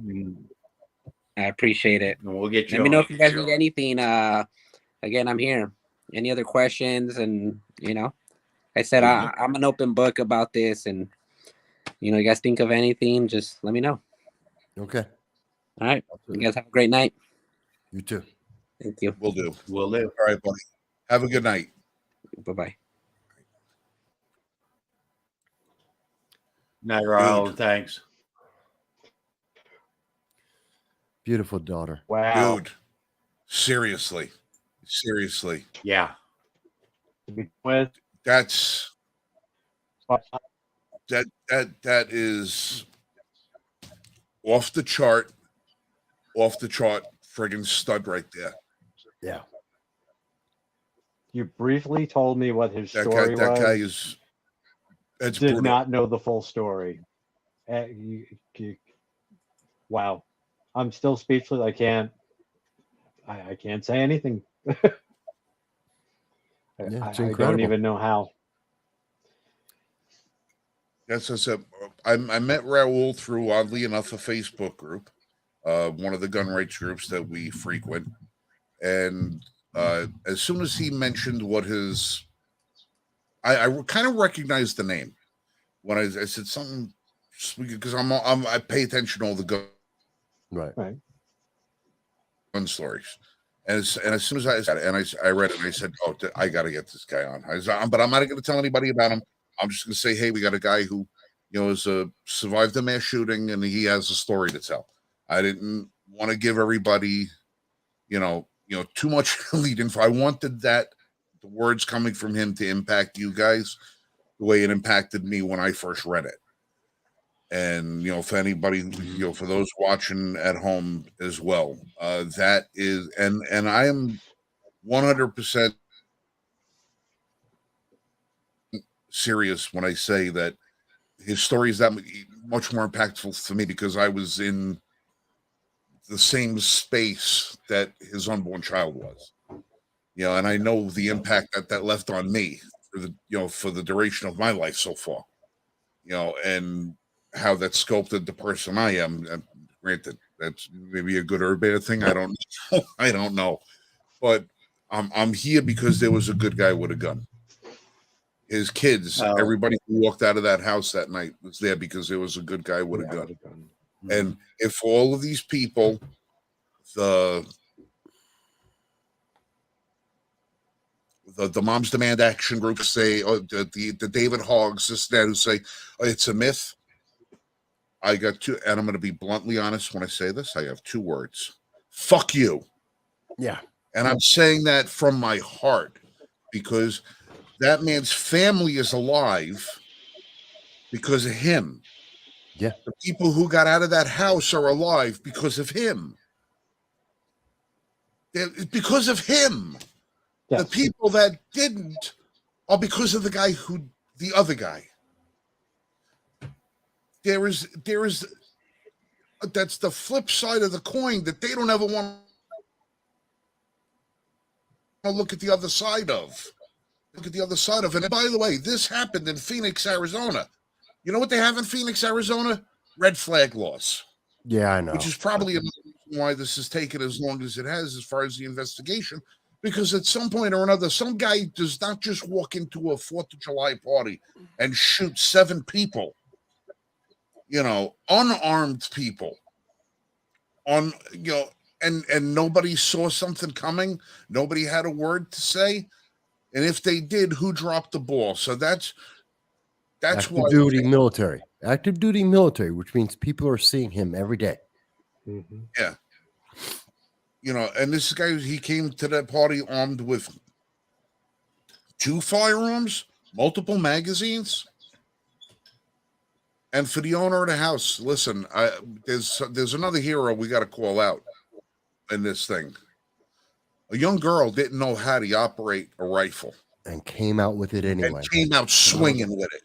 I appreciate it. and we'll get you. Let me know on. if you guys need anything. Again, I'm here. Any other questions? And I said I'm an open book about this, and you guys think of anything, just let me know. Okay. All right. Absolutely. You guys have a great night. You too. Thank you. We'll do. We'll live. All right, buddy. Have a good night. Bye-bye. Night, Raul. Thanks. Beautiful daughter. Wow. Dude. Seriously. Yeah. To be with. That is off the chart friggin' stud right there. Yeah. You briefly told me what his That story guy was. is that's Did brutal. not know the full story. Wow. I'm still speechless. I can't say anything. Yeah, it's I don't incredible. even know how. That's just I met Raul through, oddly enough, a Facebook group, one of the gun rights groups that we frequent. And as soon as he mentioned what his, I kind of recognized the name when I said something, because I pay attention to all the gun stories. And as soon as I said it, and I read it, and I said, "Oh, I got to get this guy on." But I'm not going to tell anybody about him. I'm just going to say, "Hey, we got a guy who, has survived a mass shooting, and he has a story to tell." I didn't want to give everybody, too much lead info. I wanted the words coming from him to impact you guys the way it impacted me when I first read it. And for anybody, for those watching at home as well, that is, and I am 100% serious when I say that his story is that much more impactful for me, because I was in the same space that his unborn child was, and I know the impact that left on me for the duration of my life so far, and how that sculpted the person I am. And granted, that's maybe a good or a bad thing. I don't know. I don't know. But I'm here because there was a good guy with a gun. His kids, everybody who walked out of that house that night was there because there was a good guy with a gun. Mm-hmm. And if all of these people, the Moms Demand Action group say, the David Hoggs, this and that, who say, it's a myth. I got two, and I'm going to be bluntly honest when I say this. I have two words: fuck you. Yeah. And I'm saying that from my heart, because that man's family is alive because of him. Yeah. The people who got out of that house are alive because of him. Because of him. Yes. The people that didn't are because of the other guy. There is that's the flip side of the coin that they don't ever want to look at the other side of. And by the way, this happened in Phoenix, Arizona. You know what they have in Phoenix, Arizona? Red flag laws. Yeah, I know. Which is probably another reason why this has taken as long as it has as far as the investigation. Because at some point or another, some guy does not just walk into a 4th of July party and shoot 7 people. Unarmed people. And nobody saw something coming. Nobody had a word to say. And if they did, who dropped the ball? So that's active why duty military, which means people are seeing him every day. Mm-hmm. Yeah. And this guy, he came to that party armed with 2 firearms, multiple magazines. And for the owner of the house, listen, there's another hero we got to call out in this thing. A young girl didn't know how to operate a rifle And came out with it anyway. and came out swinging with it.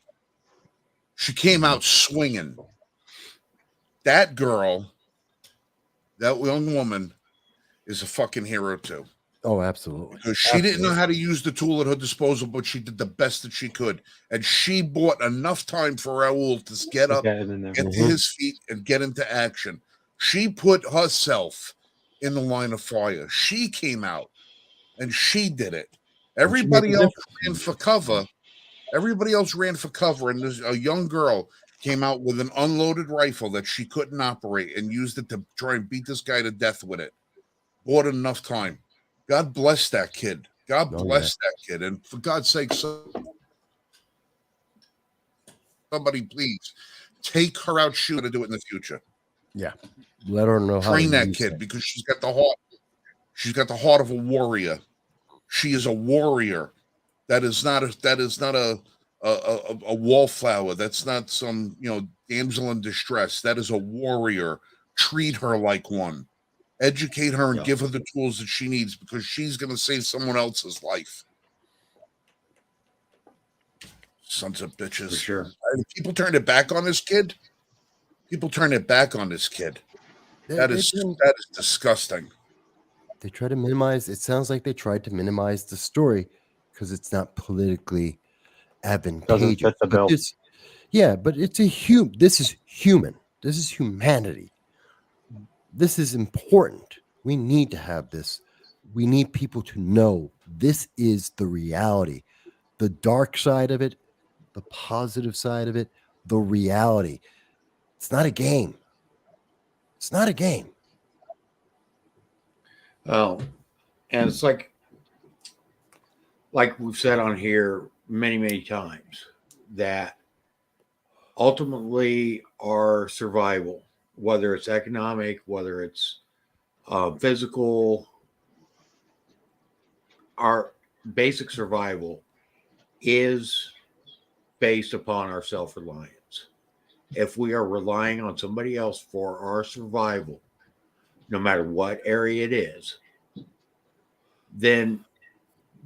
She came out swinging. That girl, that young woman, is a fucking hero too. Oh, absolutely. Because she didn't know how to use the tool at her disposal, but she did the best that she could. And she bought enough time for Raul to get up, Get in there. get to his feet, and get into action. She put herself in the line of fire. She came out and she did it. Everybody else ran for cover. Everybody else ran for cover, and there's a young girl came out with an unloaded rifle that she couldn't operate and used it to try and beat this guy to death with it. Bought enough time. God bless that kid. God bless that kid. And for God's sake, somebody please take her out shooting to do it in the future. Yeah. Let her know how Train to that use kid it. because she's got the heart. She's got the heart of a warrior. She is a warrior. That is not a wallflower. That's not some damsel in distress. That is a warrior. Treat her like one. Educate her and give her the tools that she needs because she's going to save someone else's life. Sons of bitches. For sure. People turned it back on this kid. People turned it back on this kid. That is disgusting. They try to minimize. It sounds like they tried to minimize the story because it's not politically advantageous. Doesn't fit the bill. But it's this is human. This is humanity. This is important. We need to have this. We need people to know this is the reality. The dark side of it, the positive side of it, the reality. It's not a game. It's not a game. Oh, and it's like we've said on here many, many times that ultimately our survival, whether it's economic, whether it's physical, our basic survival is based upon our self-reliance. If we are relying on somebody else for our survival, no matter what area it is, then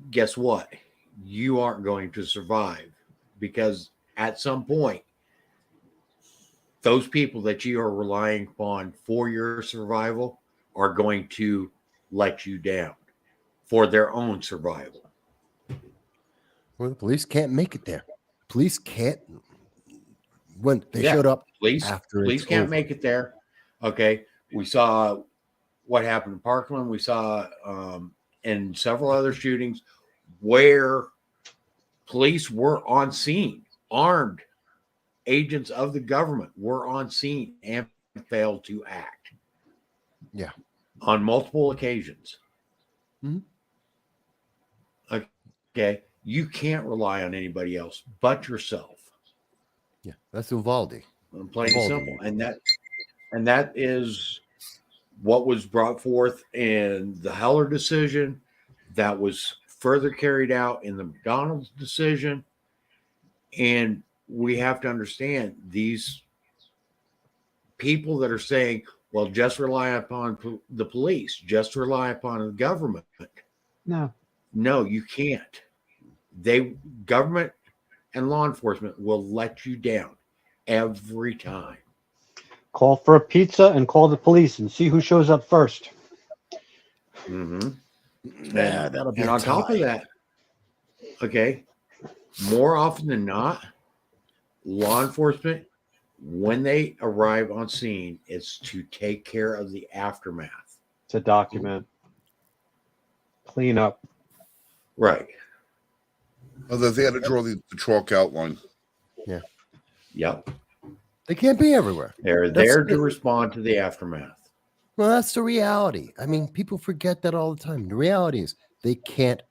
guess what? You aren't going to survive because at some point, those people that you are relying upon for your survival are going to let you down for their own survival. Well, the police can't make it there. Police can't. When they showed up, police can't make it there. Okay, we saw what happened in Parkland. We saw in several other shootings where police were on scene, armed agents of the government were on scene and failed to act. Yeah. On multiple occasions. Mm-hmm. Okay. You can't rely on anybody else but yourself. Yeah. That's Uvalde. Plain and simple. And that is what was brought forth in the Heller decision. That was further carried out in the McDonald's decision. And we have to understand these people that are saying, well, just rely upon the police, just rely upon the government. No, you can't. Government and law enforcement will let you down every time. Call for a pizza and call the police and see who shows up first. Mm-hmm. Yeah, that'll be and on top of that, okay, more often than not, law enforcement, when they arrive on scene, it's to take care of the aftermath. To document, clean up. Right. They had to draw the chalk outline. Yeah. Yep. They can't be everywhere. They're there to respond to the aftermath. Well, that's the reality. I mean, people forget that all the time. The reality is they can't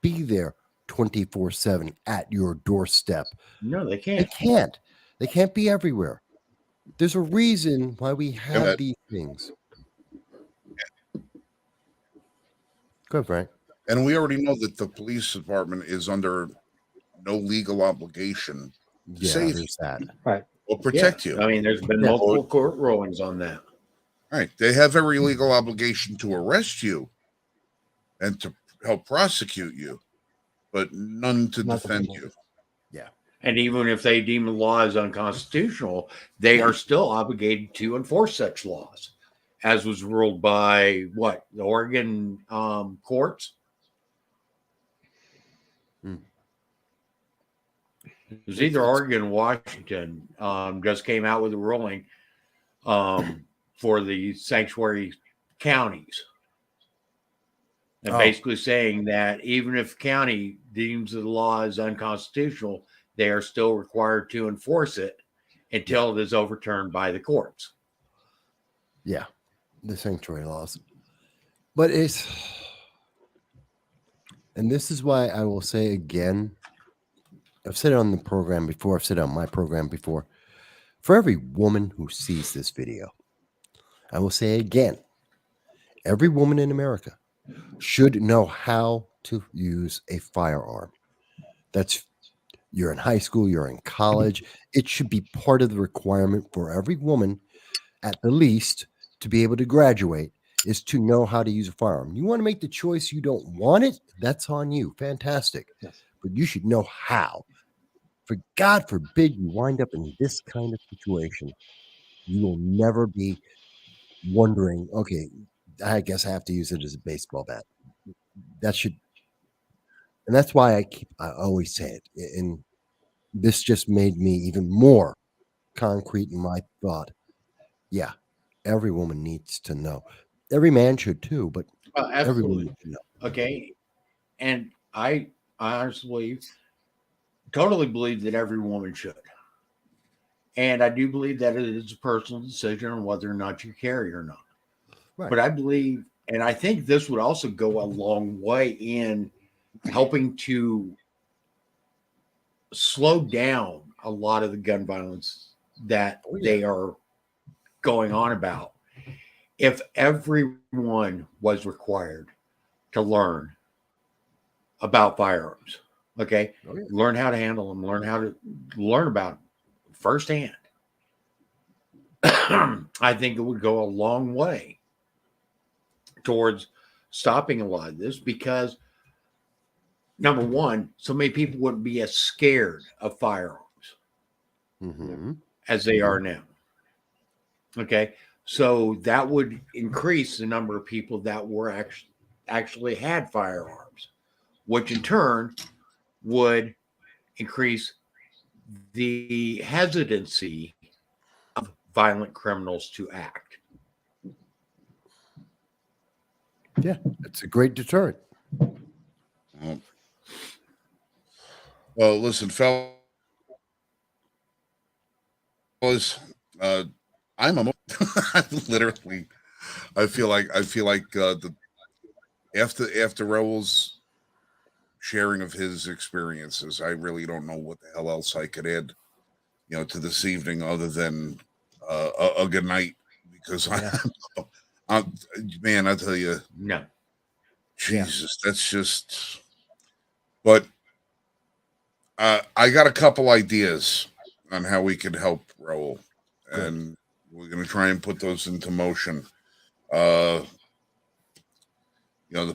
be there 24/7 at your doorstep. No, they can't. They can't. They can't be everywhere. There's a reason why we have these things. Go ahead, Frank. And we already know that the police department is under no legal obligation to save you. That. Right. Or protect you. I mean, there's been multiple court rulings on that. Right. They have every legal obligation to arrest you, and to help prosecute you, but none to Not to defend prevent. you. And even if they deem the law as unconstitutional, they are still obligated to enforce such laws, as was ruled by what, the Oregon courts. Hmm. It was either Oregon or Washington just came out with a ruling for the sanctuary counties. And basically saying that even if county deems the law as unconstitutional, they are still required to enforce it until it is overturned by the courts. Yeah, the sanctuary laws. But and this is why I will say again, I've said it on the program before, I've said it on my program before. For every woman who sees this video, I will say again, every woman in America should know how to use a firearm. That's You're in high school, you're in college. It should be part of the requirement for every woman, at the least, to be able to graduate, is to know how to use a firearm. You want to make the choice you don't want it, that's on you. Fantastic. Yes. But you should know how. For God forbid you wind up in this kind of situation. You will never be wondering, okay, I guess I have to use it as a baseball bat. That should, and that's why I always say it. And this just made me even more concrete in my thought. Yeah, every woman needs to know. Every man should too, but every woman Absolutely. needs to know. Okay. And I honestly totally believe that every woman should. And I do believe that it is a personal decision on whether or not you carry or not. Right. But I believe, and I think this would also go a long way in helping to slow down a lot of the gun violence that they are going on about. If everyone was required to learn about firearms, okay, learn how to handle them, learn about them firsthand, I think it would go a long way towards stopping a lot of this because number one, so many people wouldn't be as scared of firearms as they are now. Okay. So that would increase the number of people that were actually had firearms, which in turn would increase the hesitancy of violent criminals to act. Yeah, it's a great deterrent. Well, listen, fellas, I'm a literally. I feel like the after Raul's sharing of his experiences, I really don't know what the hell else I could add, to this evening other than a good night because man, I tell you, No. Jesus, that's just. But I got a couple ideas on how we could help Raul, and we're going to try and put those into motion. The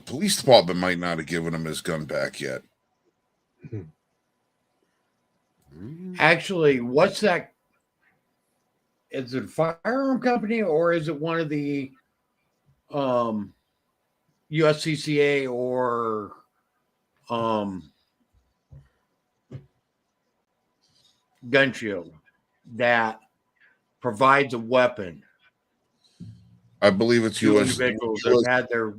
police department might not have given him his gun back yet. Actually, what's that? Is it a firearm company or is it one of the USCCA or Gun Shield that provides a weapon? I believe it's to US. individuals that have had their.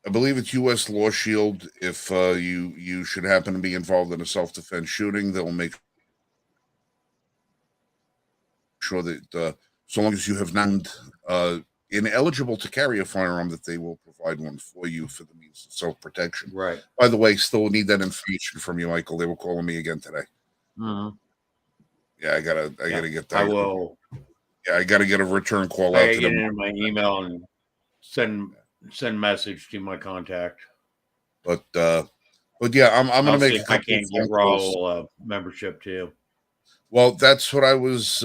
I believe it's U.S. Law Shield. If you should happen to be involved in a self-defense shooting, they'll make sure that so long as you have not ineligible to carry a firearm, that they will provide one for you for the means of self-protection. Right. By the way, still need that information from you, Michael. They were calling me again today. Mm-hmm. Yeah, I gotta get that. I will. Yeah, I gotta get a return call I out gotta to get them. into my email and send message to my contact. But yeah, I'm I'll gonna make see a if I couple can't of get phone calls. Raul membership too. Well, that's what I was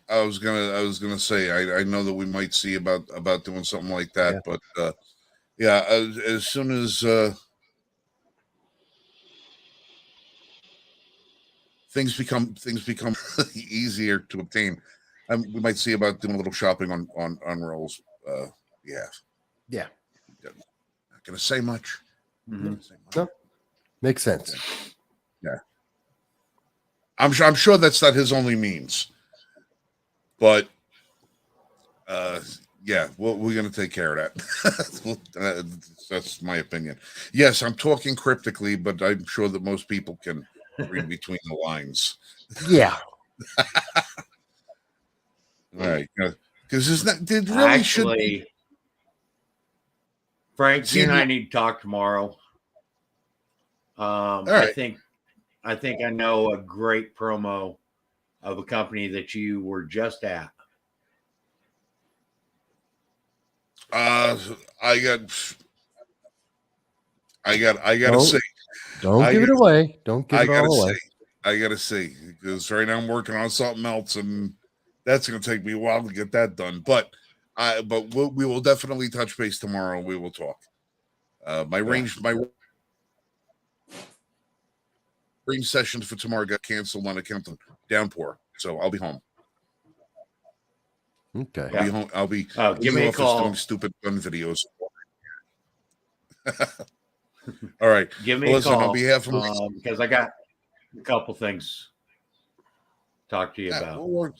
I was gonna say I know that we might see about doing something like that, but yeah, as soon as things become easier to obtain, we might see about doing a little shopping on rolls. Yeah, Yeah. not gonna say much. Mhm. No, makes sense. Yeah. I'm sure that's not his only means, but yeah, we're gonna take care of that. That's my opinion. Yes, I'm talking cryptically, but I'm sure that most people can read between the lines. Yeah. All right, because there's not. There really should be. Actually, Frank, See, you and I need to talk tomorrow. all I right. think I know a great promo of a company that you were just at. I gotta Don't- say, Don't I give it gotta- away. Don't give I it gotta all say, away. I gotta say, because right now I'm working on something else, and that's gonna take me a while to get that done. But we will definitely touch base tomorrow. We will talk. My range sessions for tomorrow got canceled on account of downpour, so I'll be home. Okay. I'll be home. I'll be Give in me the a office call. doing stupid gun videos. All right. Give me Well, a listen, call on behalf of because I got a couple things to talk to you about. we'll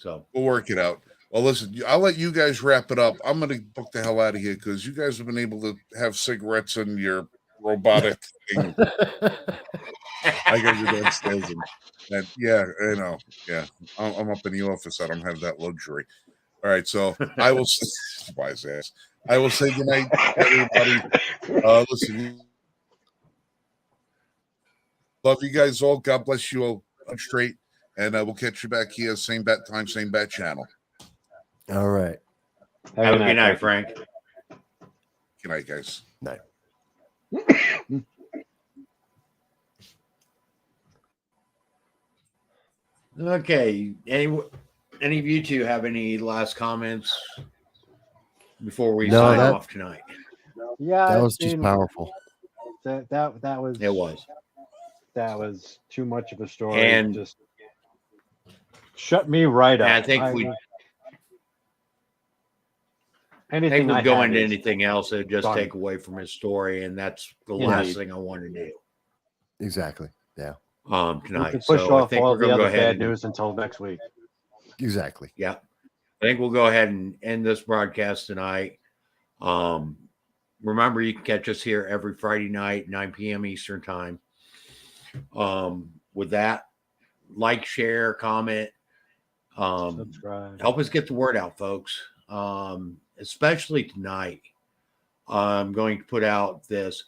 work it out. Well, listen, I'll let you guys wrap it up. I'm going to book the hell out of here because you guys have been able to have cigarettes in your robotic thing. I got to go downstairs and yeah, you know, yeah, I'm up in the office. I don't have that luxury. All right, so I will wise ass. I will say goodnight, everybody. Listen, love you guys all. God bless you all straight, and we'll catch you back here, same bat time, same bat channel. All right. Have a good night, Frank. Good night, guys. Night. Okay. Any of you two have any last comments before we No, sign that- off tonight? Yeah, That I was just mean, powerful. that was It was. too much of a story. And- Just shut me right And up. I think we anything would I go had into is anything else. It would just done. take away from his story, and that's the Indeed. last thing I want to do Exactly. Yeah. We tonight. can push So I off think all we're the going to go other ahead. bad news until next week. Exactly. Yeah, I think we'll go ahead and end this broadcast tonight. Remember, you can catch us here every Friday night, 9 p.m. Eastern time. With that, like, share, comment, Subscribe. help us get the word out, folks. Especially tonight, I'm going to put out this.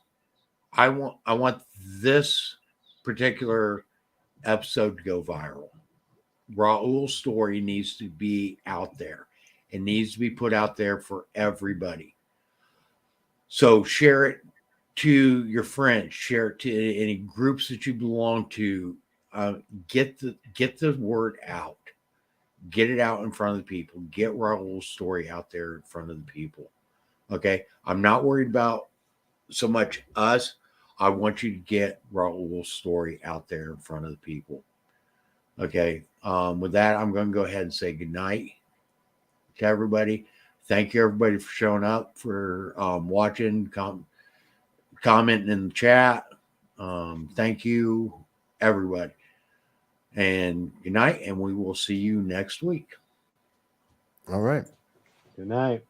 I want this particular episode to go viral. Raul's story needs to be out there. It needs to be put out there for everybody. So share it to your friends, share it to any groups that you belong to. Get the word out. Get it out in front of the people. Get Raul's story out there in front of the people. Okay. I'm not worried about so much us. I want you to get Raul's story out there in front of the people. Okay. With that, I'm going to go ahead and say goodnight to everybody. Thank you, everybody, for showing up, for watching, commenting in the chat. Thank you, everybody. And good night, and we will see you next week. All right. Good night.